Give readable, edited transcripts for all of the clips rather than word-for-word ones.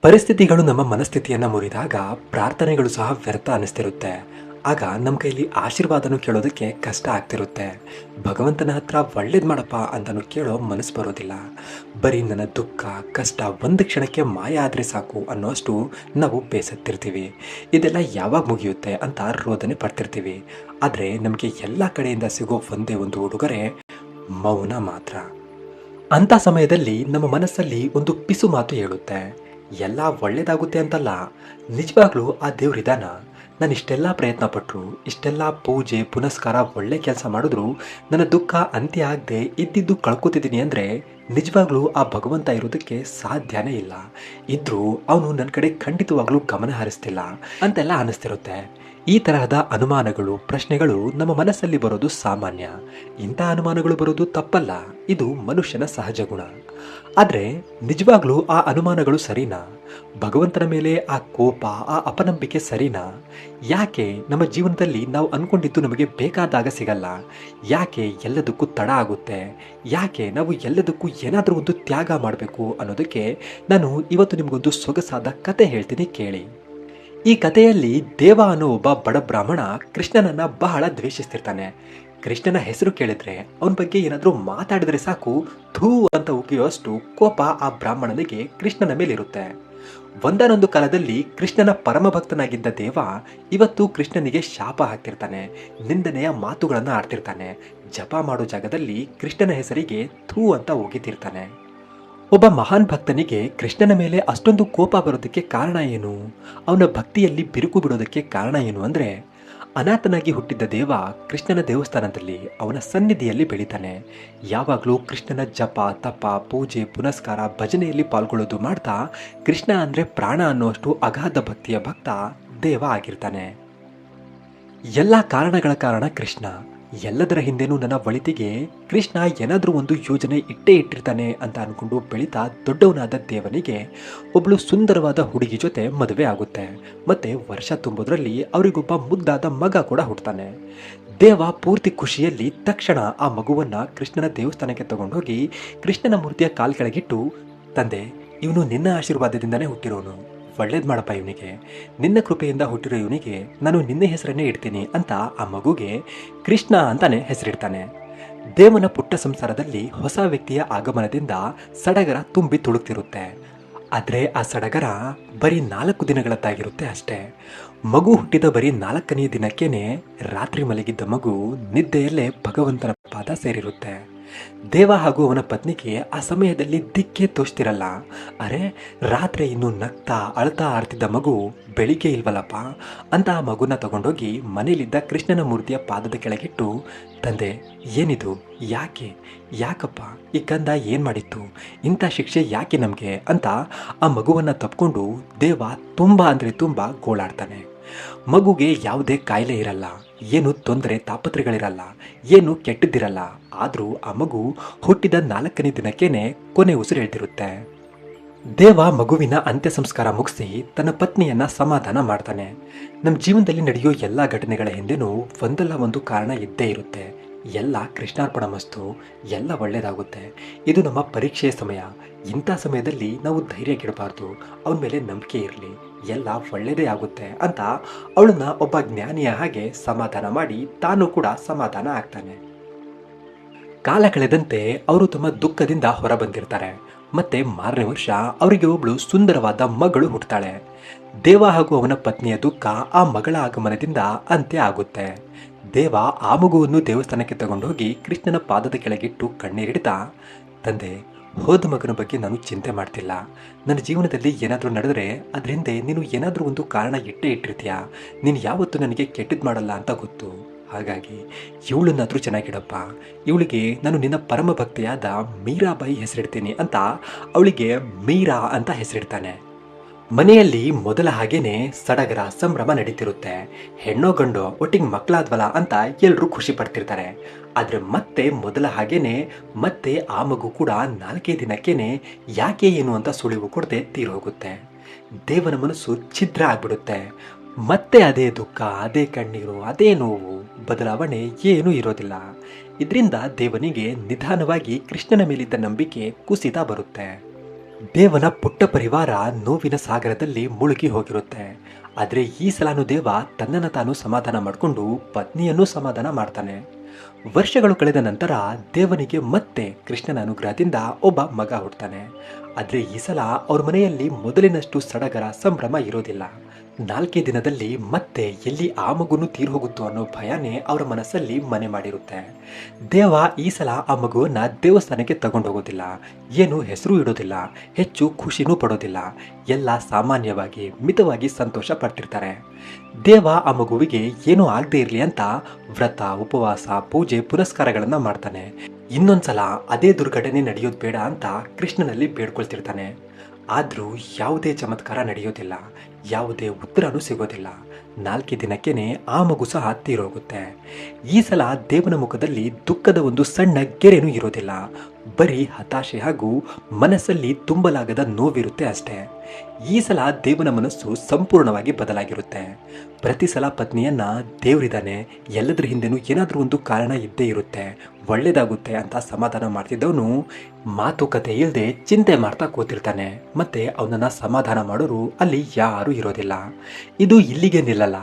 ಪರಿಸ್ಥಿತಿಗಳು ನಮ್ಮ ಮನಸ್ಥಿತಿಯನ್ನು ಮುರಿದಾಗ ಪ್ರಾರ್ಥನೆಗಳು ಸಹ ವ್ಯರ್ಥ ಅನಿಸ್ತಿರುತ್ತೆ. ಆಗ ನಮ್ಮ ಕೈಲಿ ಆಶೀರ್ವಾದನೂ ಕೇಳೋದಕ್ಕೆ ಕಷ್ಟ ಆಗ್ತಿರುತ್ತೆ. ಭಗವಂತನ ಹತ್ರ ಒಳ್ಳೇದು ಮಾಡಪ್ಪ ಅಂತಲೂ ಕೇಳೋ ಮನಸ್ಸು ಬರೋದಿಲ್ಲ. ಬರೀ ನನ್ನ ದುಃಖ ಕಷ್ಟ ಒಂದು ಕ್ಷಣಕ್ಕೆ ಮಾಯ ಆದರೆ ಸಾಕು ಅನ್ನೋಷ್ಟು ನಾವು ಬೇಸತ್ತಿರ್ತೀವಿ. ಇದೆಲ್ಲ ಯಾವಾಗ ಮುಗಿಯುತ್ತೆ ಅಂತ ರೋದನೆ ಪಡ್ತಿರ್ತೀವಿ. ಆದರೆ ನಮಗೆ ಎಲ್ಲ ಕಡೆಯಿಂದ ಸಿಗೋ ಒಂದೇ ಒಂದು ಉಡುಗೊರೆ ಮೌನ ಮಾತ್ರ. ಅಂಥ ಸಮಯದಲ್ಲಿ ನಮ್ಮ ಮನಸ್ಸಲ್ಲಿ ಒಂದು ಪಿಸು ಮಾತು ಹೇಳುತ್ತೆ, ಎಲ್ಲ ಒಳ್ಳೇದಾಗುತ್ತೆ ಅಂತಲ್ಲ, ನಿಜವಾಗ್ಲೂ ಆ ದೇವ್ರಿದಾನ? ನಾನು ಇಷ್ಟೆಲ್ಲ ಪ್ರಯತ್ನ ಪಟ್ಟರು, ಇಷ್ಟೆಲ್ಲ ಪೂಜೆ ಪುನಸ್ಕಾರ ಒಳ್ಳೆ ಕೆಲಸ ಮಾಡಿದ್ರು ನನ್ನ ದುಃಖ ಅಂತ್ಯ ಆಗದೆ ಇದ್ದಿದ್ದು ಕಳ್ಕೊತಿದ್ದೀನಿ ಅಂದರೆ ನಿಜವಾಗ್ಲೂ ಆ ಭಗವಂತ ಇರೋದಕ್ಕೆ ಸಾಧ್ಯನೇ ಇಲ್ಲ. ಇದ್ರೂ ಅವನು ನನ್ನ ಕಡೆ ಖಂಡಿತವಾಗ್ಲೂ ಗಮನ ಹರಿಸ್ತಿಲ್ಲ ಅಂತೆಲ್ಲ ಅನಿಸ್ತಿರುತ್ತೆ. ಈ ತರಹದ ಅನುಮಾನಗಳು ಪ್ರಶ್ನೆಗಳು ನಮ್ಮ ಮನಸ್ಸಲ್ಲಿ ಬರೋದು ಸಾಮಾನ್ಯ. ಇಂಥ ಅನುಮಾನಗಳು ಬರೋದು ತಪ್ಪಲ್ಲ, ಇದು ಮನುಷ್ಯನ ಸಹಜ ಗುಣ. ಆದರೆ ನಿಜವಾಗ್ಲೂ ಆ ಅನುಮಾನಗಳು ಸರಿನಾ? ಭಗವಂತನ ಮೇಲೆ ಆ ಕೋಪ ಆ ಅಪನಂಬಿಕೆ ಸರಿನಾ? ಯಾಕೆ ನಮ್ಮ ಜೀವನದಲ್ಲಿ ನಾವು ಅನ್ಕೊಂಡಿದ್ದು ನಮಗೆ ಬೇಕಾದಾಗ ಸಿಗಲ್ಲ? ಯಾಕೆ ಎಲ್ಲದಕ್ಕೂ ತಡ ಆಗುತ್ತೆ? ಯಾಕೆ ನಾವು ಎಲ್ಲದಕ್ಕೂ ಏನಾದರೂ ಒಂದು ತ್ಯಾಗ ಮಾಡಬೇಕು ಅನ್ನೋದಕ್ಕೆ ನಾನು ಇವತ್ತು ನಿಮಗೊಂದು ಸೊಗಸಾದ ಕತೆ ಹೇಳ್ತೀನಿ, ಕೇಳಿ. ಈ ಕಥೆಯಲ್ಲಿ ದೇವ ಅನ್ನೋ ಒಬ್ಬ ಬಡ ಬ್ರಾಹ್ಮಣ ಕೃಷ್ಣನನ್ನ ಬಹಳ ದ್ವೇಷಿಸ್ತಿರ್ತಾನೆ. ಕೃಷ್ಣನ ಹೆಸರು ಕೇಳಿದ್ರೆ ಅವನ ಬಗ್ಗೆ ಏನಾದರೂ ಮಾತಾಡಿದ್ರೆ ಸಾಕು ಥೂ ಅಂತ ಉಗಿಯೋಷ್ಟು ಕೋಪ ಆ ಬ್ರಾಹ್ಮಣನಿಗೆ ಕೃಷ್ಣನ ಮೇಲಿರುತ್ತೆ. ಒಂದನೊಂದು ಕಾಲದಲ್ಲಿ ಕೃಷ್ಣನ ಪರಮ ಭಕ್ತನಾಗಿದ್ದ ದೇವ ಇವತ್ತು ಕೃಷ್ಣನಿಗೆ ಶಾಪ ಹಾಕ್ತಿರ್ತಾನೆ, ನಿಂದನೆಯ ಮಾತುಗಳನ್ನ ಆಡ್ತಿರ್ತಾನೆ. ಜಪ ಮಾಡೋ ಜಾಗದಲ್ಲಿ ಕೃಷ್ಣನ ಹೆಸರಿಗೆ ಥೂ ಅಂತ ಉಗಿತಿರ್ತಾನೆ. ಒಬ್ಬ ಮಹಾನ್ ಭಕ್ತನಿಗೆ ಕೃಷ್ಣನ ಮೇಲೆ ಅಷ್ಟೊಂದು ಕೋಪ ಬರೋದಕ್ಕೆ ಕಾರಣ ಏನು? ಅವನ ಭಕ್ತಿಯಲ್ಲಿ ಬಿರುಕು ಬಿಡೋದಕ್ಕೆ ಕಾರಣ ಏನು ಅಂದರೆ, ಅನಾಥನಾಗಿ ಹುಟ್ಟಿದ್ದ ದೇವ ಕೃಷ್ಣನ ದೇವಸ್ಥಾನದಲ್ಲಿ ಅವನ ಸನ್ನಿಧಿಯಲ್ಲಿ ಬೆಳೀತಾನೆ. ಯಾವಾಗಲೂ ಕೃಷ್ಣನ ಜಪ ತಪ ಪೂಜೆ ಪುನಸ್ಕಾರ ಭಜನೆಯಲ್ಲಿ ಪಾಲ್ಗೊಳ್ಳೋದು ಮಾಡ್ತಾ ಕೃಷ್ಣ ಅಂದರೆ ಪ್ರಾಣ ಅನ್ನುವಷ್ಟು ಅಗಾಧ ಭಕ್ತಿಯ ಭಕ್ತ ದೇವ ಆಗಿರ್ತಾನೆ. ಎಲ್ಲ ಕಾರಣಗಳ ಕಾರಣ ಕೃಷ್ಣ. ಎಲ್ಲದರ ಹಿಂದೆನೂ ನನ್ನ ಒಳಿತಿಗೆ ಕೃಷ್ಣ ಏನಾದರೂ ಒಂದು ಯೋಜನೆ ಇಟ್ಟೇ ಇಟ್ಟಿರ್ತಾನೆ ಅಂತ ಅನ್ಕೊಂಡು ಬೆಳೀತಾ ದೊಡ್ಡವನಾದ ದೇವನಿಗೆ ಒಬ್ಳು ಸುಂದರವಾದ ಹುಡುಗಿ ಜೊತೆ ಮದುವೆ ಆಗುತ್ತೆ. ಮತ್ತೆ ವರ್ಷ ತುಂಬೋದ್ರಲ್ಲಿ ಅವರಿಗೊಬ್ಬ ಮುದ್ದಾದ ಮಗ ಕೂಡ ಹುಟ್ಟುತ್ತಾನೆ. ದೇವ ಪೂರ್ತಿ ಖುಷಿಯಲ್ಲಿ ತಕ್ಷಣ ಆ ಮಗುವನ್ನ ಕೃಷ್ಣನ ದೇವಸ್ಥಾನಕ್ಕೆ ತಗೊಂಡೋಗಿ ಕೃಷ್ಣನ ಮೂರ್ತಿಯ ಕಾಲ್ ಕೆಳಗಿಟ್ಟು, ತಂದೆ, ಇವನು ನಿನ್ನ ಆಶೀರ್ವಾದದಿಂದನೇ ಹುಟ್ಟಿರೋನು, ಒಳ್ಳೇದು ಮಾಡಪ್ಪ ಇವನಿಗೆ, ನಿನ್ನ ಕೃಪೆಯಿಂದ ಹುಟ್ಟಿರೋ ಇವನಿಗೆ ನಾನು ನಿನ್ನ ಹೆಸರನ್ನೇ ಇಡ್ತೀನಿ ಅಂತ ಆ ಮಗುಗೆ ಕೃಷ್ಣ ಅಂತಾನೆ ಹೆಸರಿಡ್ತಾನೆ. ದೇವನ ಪುಟ್ಟ ಸಂಸಾರದಲ್ಲಿ ಹೊಸ ವ್ಯಕ್ತಿಯ ಆಗಮನದಿಂದ ಸಡಗರ ತುಂಬಿ ತುಳುಕ್ತಿರುತ್ತೆ. ಆದರೆ ಆ ಸಡಗರ ಬರೀ 4 ದಿನಗಳದ್ದಾಗಿರುತ್ತೆ ಅಷ್ಟೇ. ಮಗು ಹುಟ್ಟಿದ ಬರೀ 4ನೇ ದಿನಕ್ಕೇನೆ ರಾತ್ರಿ ಮಲಗಿದ್ದ ಮಗು ನಿದ್ದೆಯಲ್ಲೇ ಭಗವಂತನ ಪಾದ ಸೇರಿರುತ್ತೆ. ದೇವ ಹಾಗೂ ಅವನ ಪತ್ನಿಗೆ ಆ ಸಮಯದಲ್ಲಿ ದಿಕ್ಕೇ ತೋಚ್ತಿರಲ್ಲ. ಅರೆ, ರಾತ್ರಿ ಇನ್ನು ನಗ್ತಾ ಅಳ್ತಾ ಆಡ್ತಿದ್ದ ಮಗು ಬೆಳಿಗ್ಗೆ ಇಲ್ವಲ್ಲಪ್ಪ ಅಂತ ಆ ಮಗುನ ತಗೊಂಡೋಗಿ ಮನೇಲಿದ್ದ ಕೃಷ್ಣನ ಮೂರ್ತಿಯ ಪಾದದ ಕೆಳಗಿಟ್ಟು, ತಂದೆ, ಏನಿದು, ಯಾಕಪ್ಪ ಈ ಕಂದ ಏನ್ ಮಾಡಿತ್ತು, ಇಂಥ ಶಿಕ್ಷೆ ಯಾಕೆ ನಮಗೆ ಅಂತ ಆ ಮಗುವನ್ನ ತಪ್ಕೊಂಡು ದೇವ ತುಂಬಾ ಅಂದ್ರೆ ತುಂಬಾ ಗೋಳಾಡ್ತಾನೆ. ಮಗುಗೆ ಯಾವುದೇ ಕಾಯಿಲೆ ಇರಲ್ಲ, ಏನು ತೊಂದರೆ ತಾಪತ್ರೆಗಳಿರಲ್ಲ, ಏನು ಕೆಟ್ಟದ್ದಿರಲ್ಲ. ಆದರೂ ಆ ಮಗು ಹುಟ್ಟಿದ 4ನೇ ದಿನಕ್ಕೇನೆ ಕೊನೆ ಉಸಿರು ಹೇಳ್ತಿರುತ್ತೆ. ದೇವ ಮಗುವಿನ ಅಂತ್ಯ ಸಂಸ್ಕಾರ ಮುಗಿಸಿ ತನ್ನ ಪತ್ನಿಯನ್ನ ಸಮಾಧಾನ ಮಾಡ್ತಾನೆ. ನಮ್ಮ ಜೀವನದಲ್ಲಿ ನಡೆಯೋ ಎಲ್ಲ ಘಟನೆಗಳ ಹಿಂದೆನೂ ಒಂದಲ್ಲ ಒಂದು ಕಾರಣ ಇದ್ದೇ ಇರುತ್ತೆ. ಎಲ್ಲ ಕೃಷ್ಣಾರ್ಪಣ ಮಸ್ತು, ಎಲ್ಲ ಒಳ್ಳೇದಾಗುತ್ತೆ, ಇದು ನಮ್ಮ ಪರೀಕ್ಷೆಯ ಸಮಯ. ಇಂಥ ಸಮಯದಲ್ಲಿ ನಾವು ಧೈರ್ಯ ಗೆಡಬಾರ್ದು, ಅವನ ಮೇಲೆ ನಂಬಿಕೆ ಇರಲಿ, ಎಲ್ಲ ಒಳ್ಳೆಯದೇ ಆಗುತ್ತೆ ಅಂತ ಅವಳನ್ನ ಒಬ್ಬ ಜ್ಞಾನಿಯ ಹಾಗೆ ಸಮಾಧಾನ ಮಾಡಿ ತಾನು ಕೂಡ ಸಮಾಧಾನ ಆಗ್ತಾನೆ. ಕಾಲ ಕಳೆದಂತೆ ಅವರು ತಮ್ಮ ದುಃಖದಿಂದ ಹೊರ ಬಂದಿರ್ತಾರೆ. ಮತ್ತೆ ಮಾರನೇ ವರ್ಷ ಅವರಿಗೆ ಒಬ್ಳು ಸುಂದರವಾದ ಮಗಳು ಹುಟ್ಟುತ್ತಾಳೆ. ದೇವ ಹಾಗೂ ಅವನ ಪತ್ನಿಯ ದುಃಖ ಆ ಮಗಳ ಆಗಮನದಿಂದ ಅಂತ್ಯ ಆಗುತ್ತೆ. ದೇವ ಆ ಮಗುವನ್ನು ದೇವಸ್ಥಾನಕ್ಕೆ ತಗೊಂಡೋಗಿ ಕೃಷ್ಣನ ಪಾದದ ಕೆಳಗಿಟ್ಟು ಕಣ್ಣೀರಿಡ್ತಾ, ತಂದೆ, ಹೋದ ಮಗನ ಬಗ್ಗೆ ನಾನು ಚಿಂತೆ ಮಾಡ್ತಿಲ್ಲ. ನನ್ನ ಜೀವನದಲ್ಲಿ ಏನಾದರೂ ನಡೆದರೆ ಅದರಿಂದ ನೀನು ಏನಾದರೂ ಒಂದು ಕಾರಣ ಇಟ್ಟೇ ಇಟ್ಟಿರ್ತೀಯ. ನೀನು ಯಾವತ್ತೂ ನನಗೆ ಕೆಟ್ಟದ್ದು ಮಾಡಲ್ಲ ಅಂತ ಗೊತ್ತು. ಹಾಗಾಗಿ ಇವಳನ್ನಾದರೂ ಚೆನ್ನಾಗಿಡಪ್ಪ. ಇವಳಿಗೆ ನಾನು ನಿನ್ನ ಪರಮ ಭಕ್ತಿಯಾದ ಮೀರಾಬಾಯಿ ಹೆಸರಿಡ್ತೀನಿ ಅಂತ ಅವಳಿಗೆ ಮೀರಾ ಅಂತ ಹೆಸರಿಡ್ತಾನೆ. ಮನೆಯಲ್ಲಿ ಮೊದಲ ಹಾಗೇನೆ ಸಡಗರ ಸಂಭ್ರಮ ನಡೀತಿರುತ್ತೆ. ಹೆಣ್ಣೋ ಗಂಡೋ ಒಟ್ಟಿಗೆ ಮಕ್ಕಳಾದ್ವಲ್ಲ ಅಂತ ಎಲ್ಲರೂ ಖುಷಿ ಪಡ್ತಿರ್ತಾರೆ. ಆದರೆ ಮತ್ತೆ ಮೊದಲ ಹಾಗೇನೆ ಮತ್ತೆ ಆ ಮಗು ಕೂಡ 4 ದಿನಕ್ಕೇನೆ ಯಾಕೆ ಏನು ಅಂತ ಸುಳಿವು ಕೊಡದೆ ತೀರೋಗುತ್ತೆ. ದೇವನ ಮನಸ್ಸು ಛಿದ್ರ ಆಗ್ಬಿಡುತ್ತೆ. ಮತ್ತೆ ಅದೇ ದುಃಖ, ಅದೇ ಕಣ್ಣೀರು, ಅದೇ ನೋವು, ಬದಲಾವಣೆ ಏನೂ ಇರೋದಿಲ್ಲ. ಇದರಿಂದ ದೇವನಿಗೆ ನಿಧಾನವಾಗಿ ಕೃಷ್ಣನ ಮೇಲಿದ್ದ ನಂಬಿಕೆ ಕುಸಿತಾ ಬರುತ್ತೆ. ದೇವನ ಪುಟ್ಟ ಪರಿವಾರ ನೋವಿನ ಸಾಗರದಲ್ಲಿ ಮುಳುಗಿ ಹೋಗಿರುತ್ತೆ. ಆದರೆ ಈ ಸಲಾನು ದೇವ ತನ್ನನ್ನು ತಾನು ಸಮಾಧಾನ ಮಾಡಿಕೊಂಡು ಪತ್ನಿಯನ್ನು ಸಮಾಧಾನ ಮಾಡ್ತಾನೆ. ವರ್ಷಗಳು ಕಳೆದ ನಂತರ ದೇವನಿಗೆ ಮತ್ತೆ ಕೃಷ್ಣನ ಅನುಗ್ರಹದಿಂದ ಒಬ್ಬ ಮಗ ಹುಡ್ತಾನೆ. ಆದರೆ ಈ ಸಲ ಅವ್ರ ಮನೆಯಲ್ಲಿ ಮೊದಲಿನಷ್ಟು ಸಡಗರ ಸಂಭ್ರಮ ಇರೋದಿಲ್ಲ. 4 ದಿನದಲ್ಲಿ ಮತ್ತೆ ಎಲ್ಲಿ ಆ ಮಗುನು ತೀರ್ ಹೋಗುತ್ತೋ ಅನ್ನೋ ಭಯನೇ ಅವರ ಮನಸ್ಸಲ್ಲಿ ಮನೆ ಮಾಡಿರುತ್ತೆ. ದೇವ ಈ ಸಲ ಆ ಮಗುವನ್ನ ದೇವಸ್ಥಾನಕ್ಕೆ ತಗೊಂಡೋಗೋದಿಲ್ಲ, ಏನು ಹೆಸರು ಇಡೋದಿಲ್ಲ, ಹೆಚ್ಚು ಖುಷಿನೂ ಪಡೋದಿಲ್ಲ. ಎಲ್ಲ ಸಾಮಾನ್ಯವಾಗಿ ಮಿತವಾಗಿ ಸಂತೋಷ ಪಡ್ತಿರ್ತಾರೆ. ದೇವ ಆ ಮಗುವಿಗೆ ಏನೂ ಆಗದೆ ಇರಲಿ ಅಂತ ವ್ರತ, ಉಪವಾಸ, ಪೂಜೆ, ಪುನಸ್ಕಾರಗಳನ್ನ ಮಾಡ್ತಾನೆ. ಇನ್ನೊಂದ್ಸಲ ಅದೇ ದುರ್ಘಟನೆ ನಡೆಯೋದು ಬೇಡ ಅಂತ ಕೃಷ್ಣನಲ್ಲಿ ಬೇಡ್ಕೊಳ್ತಿರ್ತಾನೆ. ಆದರೂ ಯಾವುದೇ ಚಮತ್ಕಾರ ನಡೆಯೋದಿಲ್ಲ, ಯಾವುದೇ ಉತ್ತರನೂ ಸಿಗೋದಿಲ್ಲ. 4 ದಿನಕ್ಕೇನೆ ಆ ಮಗು ಸಹ ತೀರೋಗುತ್ತೆ. ಈ ಸಲ ದೇವನ ಮುಖದಲ್ಲಿ ದುಃಖದ ಒಂದು ಸಣ್ಣ ಗೆರೆನೂ ಇರೋದಿಲ್ಲ. ಬರೀ ಹತಾಶೆ ಹಾಗೂ ಮನಸ್ಸಲ್ಲಿ ತುಂಬಲಾಗದ ನೋವಿರುತ್ತೆ ಅಷ್ಟೇ. ಈ ಸಲ ದೇವನ ಮನಸ್ಸು ಸಂಪೂರ್ಣವಾಗಿ ಬದಲಾಗಿರುತ್ತೆ. ಪ್ರತಿ ಸಲ ಪತ್ನಿಯನ್ನ ದೇವರಿದ್ದಾನೆ, ಎಲ್ಲದರ ಹಿಂದೆನೂ ಏನಾದರೂ ಒಂದು ಕಾರಣ ಇದ್ದೇ ಇರುತ್ತೆ, ಒಳ್ಳೇದಾಗುತ್ತೆ ಅಂತ ಸಮಾಧಾನ ಮಾಡ್ತಿದ್ದವನು ಮಾತುಕತೆ ಇಲ್ಲದೆ ಚಿಂತೆ ಮಾಡ್ತಾ ಕೂತಿರ್ತಾನೆ. ಮತ್ತೆ ಅವನನ್ನ ಸಮಾಧಾನ ಮಾಡೋರು ಅಲ್ಲಿ ಯಾರೂ ಇರೋದಿಲ್ಲ. ಇದು ಇಲ್ಲಿಗೆ ನಿಲ್ಲಲ್ಲ.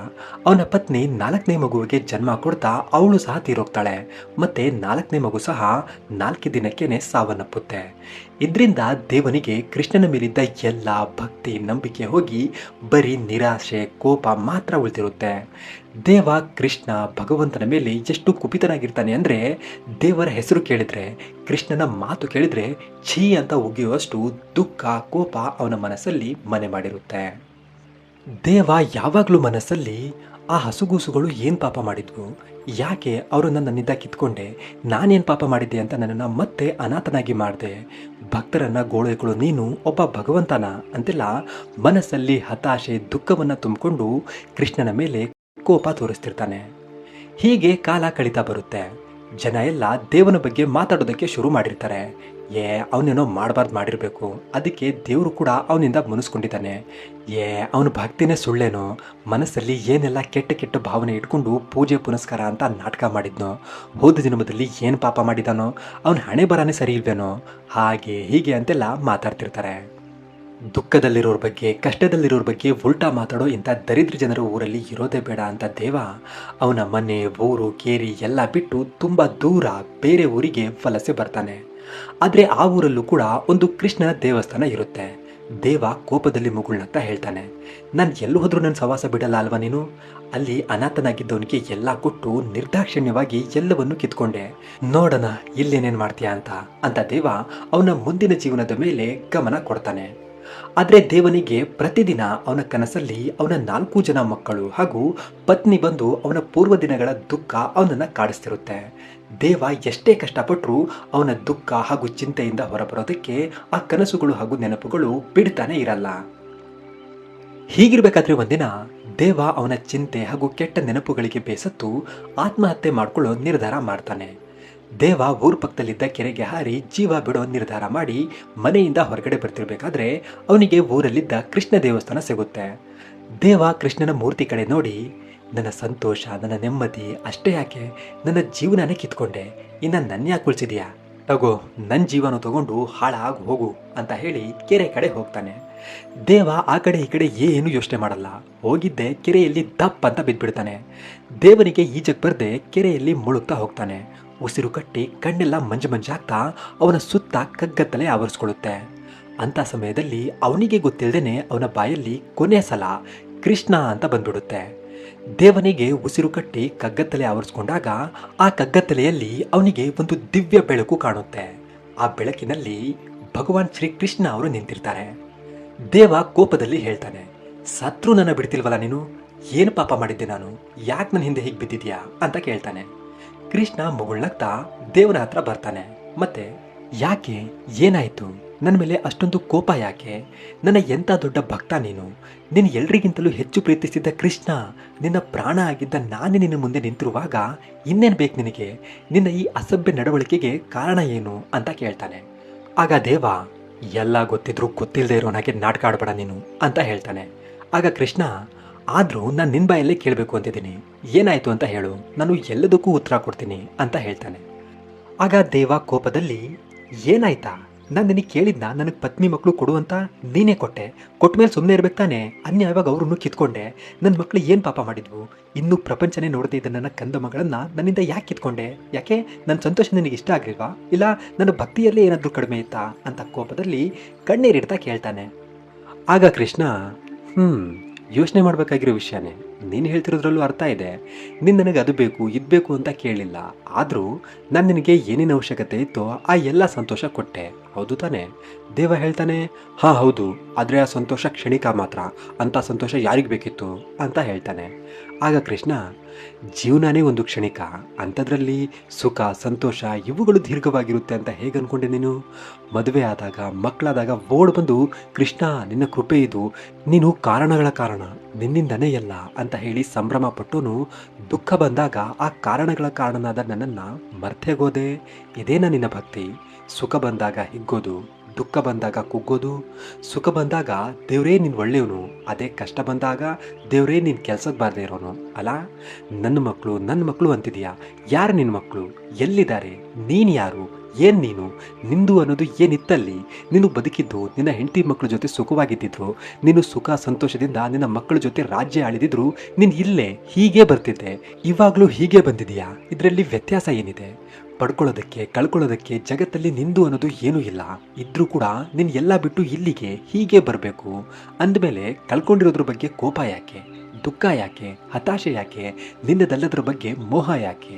ಅವನ ಪತ್ನಿ 4ನೇ ಮಗುವಿಗೆ ಜನ್ಮ ಕೊಡ್ತಾ ಅವಳು ಸಹ ತೀರೋಗ್ತಾಳೆ. ಮತ್ತೆ 4ನೇ ಮಗು ಸಹ 4 ದಿನಕ್ಕೇನೆ ಸಾವನ್ನಪ್ಪುತ್ತೆ. ಇದರಿಂದ ದೇವನಿಗೆ ಕೃಷ್ಣನ ಮೇಲಿದ್ದ ಎಲ್ಲ ಭಕ್ತಿ, ನಂಬಿಕೆ ಹೋಗಿ ಬರೀ ನಿರಾಶೆ, ಕೋಪ ಮಾತ್ರ ಉಳಿದಿರುತ್ತೆ. ದೇವ ಕೃಷ್ಣ ಭಗವಂತನ ಮೇಲೆ ಎಷ್ಟು ಕುಪಿತನಾಗಿರ್ತಾನೆ ಅಂದರೆ, ದೇವರ ಹೆಸರು ಕೇಳಿದ್ರೆ, ಕೃಷ್ಣನ ಮಾತು ಕೇಳಿದ್ರೆ ಛೀ ಅಂತ ಉಗಿಯುವಷ್ಟು ದುಃಖ, ಕೋಪ ಅವನ ಮನಸ್ಸಲ್ಲಿ ಮನೆ ಮಾಡಿರುತ್ತೆ. ದೇವ ಯಾವಾಗಲೂ ಮನಸ್ಸಲ್ಲಿ ಆ ಹಸುಗೂಸುಗಳು ಏನು ಪಾಪ ಮಾಡಿದ್ವು, ಯಾಕೆ ಅವರು ನನ್ನಿಂದ ಕಿತ್ಕೊಂಡೆ, ನಾನೇನು ಪಾಪ ಮಾಡಿದ್ದೆ ಅಂತ ನನ್ನನ್ನು ಮತ್ತೆ ಅನಾಥನಾಗಿ ಮಾಡಿದೆ, ಭಕ್ತರನ್ನ ಗೋಳೈಗಳು ನೀನು ಒಬ್ಬ ಭಗವಂತನ ಅಂತೆಲ್ಲ ಮನಸ್ಸಲ್ಲಿ ಹತಾಶೆ, ದುಃಖವನ್ನು ತುಂಬಿಕೊಂಡು ಕೃಷ್ಣನ ಮೇಲೆ ಕೋಪ ತೋರಿಸ್ತಿರ್ತಾನೆ. ಹೀಗೆ ಕಾಲ ಕಳೀತಾ ಬರುತ್ತೆ. ಜನ ಎಲ್ಲ ದೇವನ ಬಗ್ಗೆ ಮಾತಾಡೋದಕ್ಕೆ ಶುರು ಮಾಡಿರ್ತಾರೆ. ಅವನೇನೋ ಮಾಡಬಾರ್ದು ಮಾಡಿರಬೇಕು, ಅದಕ್ಕೆ ದೇವರು ಕೂಡ ಅವನಿಂದ ಮುನಿಸ್ಕೊಂಡಿದ್ದಾನೆ. ಅವನ ಭಕ್ತಿನೇ ಸುಳ್ಳೇನೋ, ಮನಸ್ಸಲ್ಲಿ ಏನೆಲ್ಲ ಕೆಟ್ಟ ಕೆಟ್ಟ ಭಾವನೆ ಇಟ್ಕೊಂಡು ಪೂಜೆ ಪುನಸ್ಕಾರ ಅಂತ ನಾಟಕ ಮಾಡಿದ್ನೋ, ಹೋದ ಜನ್ಮದಲ್ಲಿ ಏನು ಪಾಪ ಮಾಡಿದಾನೋ, ಅವನ ಹಣೆ ಬರಾನೇ ಸರಿ ಇಲ್ವೇನೋ, ಹಾಗೆ ಹೀಗೆ ಅಂತೆಲ್ಲ ಮಾತಾಡ್ತಿರ್ತಾರೆ. ದುಃಖದಲ್ಲಿರೋರ ಬಗ್ಗೆ, ಕಷ್ಟದಲ್ಲಿರೋರ ಬಗ್ಗೆ ಉಲ್ಟಾ ಮಾತಾಡೋ ಇಂಥ ದರಿದ್ರ ಜನರು ಊರಲ್ಲಿ ಇರೋದೇ ಬೇಡ ಅಂತ ದೇವ ಅವನ ಮನೆ, ಊರು, ಕೇರಿ ಎಲ್ಲ ಬಿಟ್ಟು ತುಂಬ ದೂರ ಬೇರೆ ಊರಿಗೆ ವಲಸೆ ಬರ್ತಾನೆ. ಆದರೆ ಆ ಊರಲ್ಲೂ ಕೂಡ ಒಂದು ಕೃಷ್ಣನ ದೇವಸ್ಥಾನ ಇರುತ್ತೆ. ದೇವ ಕೋಪದಲ್ಲಿ ಮುಗುಳ್ನಗ್ತಾ ಹೇಳ್ತಾನೆ, ನಾನು ಎಲ್ಲಿ ಹೋದ್ರೂ ನನ್ನ ಸವಾಸ ಬಿಡಲ್ಲ ಅಲ್ವಾ ನೀನು? ಅಲ್ಲಿ ಅನಾಥನಾಗಿದ್ದವನಿಗೆ ಎಲ್ಲ ಕೊಟ್ಟು ನಿರ್ದಾಕ್ಷಿಣ್ಯವಾಗಿ ಎಲ್ಲವನ್ನು ಕಿತ್ಕೊಂಡೆ, ನೋಡೋಣ ಇಲ್ಲೇನೇನು ಮಾಡ್ತೀಯಾ ಅಂತ ದೇವ ಅವನ ಮುಂದಿನ ಜೀವನದ ಮೇಲೆ ಗಮನ ಕೊಡ್ತಾನೆ. ಆದರೆ ದೇವನಿಗೆ ಪ್ರತಿದಿನ ಅವನ ಕನಸಲ್ಲಿ ಅವನ 4 ಜನ ಮಕ್ಕಳು ಹಾಗೂ ಪತ್ನಿ ಬಂದು ಅವನ ಪೂರ್ವ ದಿನಗಳ ದುಃಖ ಅವನನ್ನು ಕಾಡಿಸ್ತಿರುತ್ತೆ. ದೇವ ಎಷ್ಟೇ ಕಷ್ಟಪಟ್ಟರೂ ಅವನ ದುಃಖ ಹಾಗೂ ಚಿಂತೆಯಿಂದ ಹೊರಬರೋದಕ್ಕೆ ಆ ಕನಸುಗಳು ಹಾಗೂ ನೆನಪುಗಳು ಬಿಡ್ತಾನೆ ಇರಲ್ಲ. ಹೀಗಿರ್ಬೇಕಾದ್ರೆ ಒಂದಿನ ದೇವ ಅವನ ಚಿಂತೆ ಹಾಗೂ ಕೆಟ್ಟ ನೆನಪುಗಳಿಗೆ ಬೇಸತ್ತು ಆತ್ಮಹತ್ಯೆ ಮಾಡಿಕೊಳ್ಳೋ ನಿರ್ಧಾರ ಮಾಡ್ತಾನೆ. ದೇವ ಊರ ಪಕ್ಕದಲ್ಲಿದ್ದ ಕೆರೆಗೆ ಹಾರಿ ಜೀವ ಬಿಡೋ ನಿರ್ಧಾರ ಮಾಡಿ ಮನೆಯಿಂದ ಹೊರಗಡೆ ಬರ್ತಿರ್ಬೇಕಾದ್ರೆ ಅವನಿಗೆ ಊರಲ್ಲಿದ್ದ ಕೃಷ್ಣ ದೇವಸ್ಥಾನ ಸಿಗುತ್ತೆ. ದೇವ ಕೃಷ್ಣನ ಮೂರ್ತಿ ಕಡೆ ನೋಡಿ, ನನ್ನ ಸಂತೋಷ, ನನ್ನ ನೆಮ್ಮದಿ ಅಷ್ಟೇ ಯಾಕೆ, ನನ್ನ ಜೀವನನೇ ಕಿತ್ಕೊಂಡೆ, ಇನ್ನು ನನ್ನ ಯಾಕೆ ಉಳಿಸಿದ್ಯಾ, ತಗೋ ನನ್ನ ಜೀವನ ತಗೊಂಡು ಹಾಳಾಗಿ ಹೋಗು ಅಂತ ಹೇಳಿ ಕೆರೆ ಕಡೆ ಹೋಗ್ತಾನೆ. ದೇವ ಆ ಕಡೆ ಈ ಕಡೆ ಏನು ಯೋಚನೆ ಮಾಡಲ್ಲ, ಹೋಗಿದ್ದೆ ಕೆರೆಯಲ್ಲಿ ದಪ್ಪ ಅಂತ ಬಿದ್ದುಬಿಡ್ತಾನೆ. ದೇವನಿಗೆ ಈಜಕ್ಕೆ ಬರದೆ ಕೆರೆಯಲ್ಲಿ ಮುಳುಗ್ತಾ ಹೋಗ್ತಾನೆ. ಉಸಿರು ಕಟ್ಟಿ ಕಣ್ಣೆಲ್ಲ ಮಂಜು ಮಂಜಾಗ್ತಾ ಅವನ ಸುತ್ತ ಕಗ್ಗತ್ತಲೆ ಆವರಿಸ್ಕೊಳ್ಳುತ್ತೆ. ಅಂಥ ಸಮಯದಲ್ಲಿ ಅವನಿಗೆ ಗೊತ್ತಿಲ್ಲದೇನೆ ಅವನ ಬಾಯಲ್ಲಿ ಕೊನೆಯ ಸಲ ಕೃಷ್ಣ ಅಂತ ಬಂದ್ಬಿಡುತ್ತೆ. ದೇವನಿಗೆ ಉಸಿರು ಕಟ್ಟಿ ಕಗ್ಗತ್ತಲೆ ಆವರಿಸ್ಕೊಂಡಾಗ ಆ ಕಗ್ಗತ್ತಲೆಯಲ್ಲಿ ಅವನಿಗೆ ಒಂದು ದಿವ್ಯ ಬೆಳಕು ಕಾಣುತ್ತೆ. ಆ ಬೆಳಕಿನಲ್ಲಿ ಭಗವಾನ್ ಶ್ರೀ ಕೃಷ್ಣ ಅವರು ನಿಂತಿರ್ತಾರೆ. ದೇವ ಕೋಪದಲ್ಲಿ ಹೇಳ್ತಾನೆ, ಸತ್ರು ನನ್ನ ಬಿಡ್ತಿಲ್ವಲ್ಲ ನೀನು, ಏನು ಪಾಪ ಮಾಡಿದ್ದೆ ನಾನು, ಯಾಕೆ ನನ್ನ ಹಿಂದೆ ಹೀಗೆ ಬಿದ್ದಿದ್ಯಾ ಅಂತ ಕೇಳ್ತಾನೆ. ಕೃಷ್ಣ ಮುಗುಳ್ನಗ್ತಾ ದೇವನ ಹತ್ರ ಬರ್ತಾನೆ. ಮತ್ತೆ ಯಾಕೆ, ಏನಾಯಿತು, ನನ್ನ ಮೇಲೆ ಅಷ್ಟೊಂದು ಕೋಪ ಯಾಕೆ, ನನ್ನ ಎಂಥ ದೊಡ್ಡ ಭಕ್ತ ನೀನು, ನೀನು ಎಲ್ರಿಗಿಂತಲೂ ಹೆಚ್ಚು ಪ್ರೀತಿಸಿದ್ದ ಕೃಷ್ಣ, ನಿನ್ನ ಪ್ರಾಣ ಆಗಿದ್ದ ನಾನೇ ನಿನ್ನ ಮುಂದೆ ನಿಂತಿರುವಾಗ ಇನ್ನೇನು ಬೇಕು ನಿನಗೆ, ನಿನ್ನ ಈ ಅಸಭ್ಯ ನಡವಳಿಕೆಗೆ ಕಾರಣ ಏನು ಅಂತ ಕೇಳ್ತಾನೆ. ಆಗ ದೇವ, ಎಲ್ಲ ಗೊತ್ತಿದ್ರೂ ಗೊತ್ತಿಲ್ಲದೆ ಇರೋ ಹಾಗೆ ನಾಟಕ ಆಡಬೇಡ ನೀನು ಅಂತ ಹೇಳ್ತಾನೆ. ಆಗ ಕೃಷ್ಣ, ಆದರೂ ನಾನು ನಿನ್ನ ಬಾಯಲ್ಲೇ ಕೇಳಬೇಕು ಅಂತಿದ್ದೀನಿ, ಏನಾಯಿತು ಅಂತ ಹೇಳು, ನಾನು ಎಲ್ಲದಕ್ಕೂ ಉತ್ತರ ಕೊಡ್ತೀನಿ ಅಂತ ಹೇಳ್ತಾನೆ. ಆಗ ದೇವ ಕೋಪದಲ್ಲಿ, ಏನಾಯ್ತಾ, ನಾನು ನಿನಗೆ ಕೇಳಿದ್ನ ನನಗೆ ಪತ್ನಿ ಮಕ್ಕಳು ಕೊಡು ಅಂತ ನೀನೇ ಕೊಟ್ಟೆ. ಕೊಟ್ಮೇಲೆ ಸುಮ್ಮನೆ ಇರ್ಬೇಕು ತಾನೆ? ಅನ್ಯಾಯವಾಗ ಅವ್ರನ್ನು ಕಿತ್ಕೊಂಡೆ. ನನ್ನ ಮಕ್ಕಳು ಏನು ಪಾಪ ಮಾಡಿದ್ವು? ಇನ್ನೂ ಪ್ರಪಂಚನೇ ನೋಡದೇ ಇದ್ದ ನನ್ನ ಕಂದ ಮಗಳನ್ನು ನನ್ನಿಂದ ಯಾಕೆ ಕಿತ್ಕೊಂಡೆ? ಯಾಕೆ? ನನ್ನ ಸಂತೋಷ ನಿನಗೆ ಇಷ್ಟ ಆಗಲಿಲ್ವಾ? ಇಲ್ಲ ನನ್ನ ಭಕ್ತಿಯಲ್ಲೇ ಏನಾದರೂ ಕಡಿಮೆ ಇತ್ತಾ ಅಂತ ಕೋಪದಲ್ಲಿ ಕಣ್ಣೀರಿಡ್ತಾ ಕೇಳ್ತಾನೆ. ಆಗ ಕೃಷ್ಣ, ಯೋಚನೆ ಮಾಡಬೇಕಾಗಿರೋ ವಿಷಯನೇ. ನೀನು ಹೇಳ್ತಿರೋದ್ರಲ್ಲೂ ಅರ್ಥ ಇದೆ. ನೀನು ನನಗೆ ಅದು ಬೇಕು ಇದು ಬೇಕು ಅಂತ ಕೇಳಿಲ್ಲ. ಆದರೂ ನಾನು ನಿನಗೆ ಏನೇನು ಅವಶ್ಯಕತೆ ಇತ್ತೋ ಆ ಎಲ್ಲ ಸಂತೋಷ ಕೊಟ್ಟೆ, ಹೌದು ತಾನೇ? ದೇವ ಹೇಳ್ತಾನೆ, ಹಾಂ ಹೌದು, ಆದರೆ ಆ ಸಂತೋಷ ಕ್ಷಣಿಕ ಮಾತ್ರ. ಅಂಥ ಸಂತೋಷ ಯಾರಿಗೆ ಬೇಕಿತ್ತು ಅಂತ ಹೇಳ್ತಾನೆ. ಆಗ ಕೃಷ್ಣ, ಜೀವನನೇ ಒಂದು ಕ್ಷಣಿಕ, ಅಂಥದ್ರಲ್ಲಿ ಸುಖ ಸಂತೋಷ ಇವುಗಳು ದೀರ್ಘವಾಗಿರುತ್ತೆ ಅಂತ ಹೇಗೆ ಅನ್ಕೊಂಡೆ ನೀನು? ಮದುವೆ ಆದಾಗ ಮಕ್ಕಳಾದಾಗ ಓಡ್ ಬಂದು, ಕೃಷ್ಣ ನಿನ್ನ ಕೃಪೆ ಇದು, ನೀನು ಕಾರಣಗಳ ಕಾರಣ, ನಿನ್ನಿಂದನೇ ಎಲ್ಲ ಅಂತ ಹೇಳಿ ಸಂಭ್ರಮ ಪಟ್ಟೋನು ದುಃಖ ಬಂದಾಗ ಆ ಕಾರಣಗಳ ಕಾರಣನಾದ ನನ್ನನ್ನು ಮರ್ತೇಗೋದೆ. ಇದೇನಾ ನಿನ್ನ ಭಕ್ತಿ? ಸುಖ ಬಂದಾಗ ಹಿಗ್ಗೋದು, ದುಃಖ ಬಂದಾಗ ಕುಗ್ಗೋದು. ಸುಖ ಬಂದಾಗ ದೇವರೇ ನೀನು ಒಳ್ಳೆಯವನು, ಅದೇ ಕಷ್ಟ ಬಂದಾಗ ದೇವರೇ ನೀನು ಕೆಲ್ಸಕ್ಕೆ ಬಾರದೇ ಇರೋನು ಅಲ್ಲ? ನನ್ನ ಮಕ್ಕಳು ಅಂತಿದೀಯಾ? ಯಾರು ನಿನ್ನ ಮಕ್ಕಳು? ಎಲ್ಲಿದ್ದಾರೆ? ನೀನು ಯಾರು? ಏನು ನೀನು? ನಿಂದು ಅನ್ನೋದು ಏನಿತ್ತಲ್ಲಿ? ನೀನು ಬದುಕಿದ್ದು ನಿನ್ನ ಹೆಂಡತಿ ಮಕ್ಕಳ ಜೊತೆ ಸುಖವಾಗಿದ್ದಿದ್ರು, ನೀನು ಸುಖ ಸಂತೋಷದಿಂದ ನಿನ್ನ ಮಕ್ಕಳ ಜೊತೆ ರಾಜ್ಯ ಆಳಿದಿದ್ರು, ನೀನು ಇಲ್ಲೇ ಹೀಗೆ ಬರ್ತಿದ್ದೆ. ಇವಾಗಲೂ ಹೀಗೆ ಬಂದಿದೀಯಾ? ಇದರಲ್ಲಿ ವ್ಯತ್ಯಾಸ ಏನಿದೆ? ಪಡ್ಕೊಳ್ಳೋದಕ್ಕೆ ಕಳ್ಕೊಳ್ಳೋದಕ್ಕೆ ಜಗತ್ತಲ್ಲಿ ನಿಂದು ಅನ್ನೋದು ಏನೂ ಇಲ್ಲ. ಇದ್ರೂ ಕೂಡ ನೀನು ಎಲ್ಲ ಬಿಟ್ಟು ಇಲ್ಲಿಗೆ ಹೀಗೆ ಬರಬೇಕು ಅಂದಮೇಲೆ ಕಳ್ಕೊಂಡಿರೋದ್ರ ಬಗ್ಗೆ ಕೋಪ ಯಾಕೆ? ದುಃಖ ಯಾಕೆ? ಹತಾಶೆ ಯಾಕೆ? ನಿನ್ನದಲ್ಲದ್ರ ಬಗ್ಗೆ ಮೋಹ ಯಾಕೆ?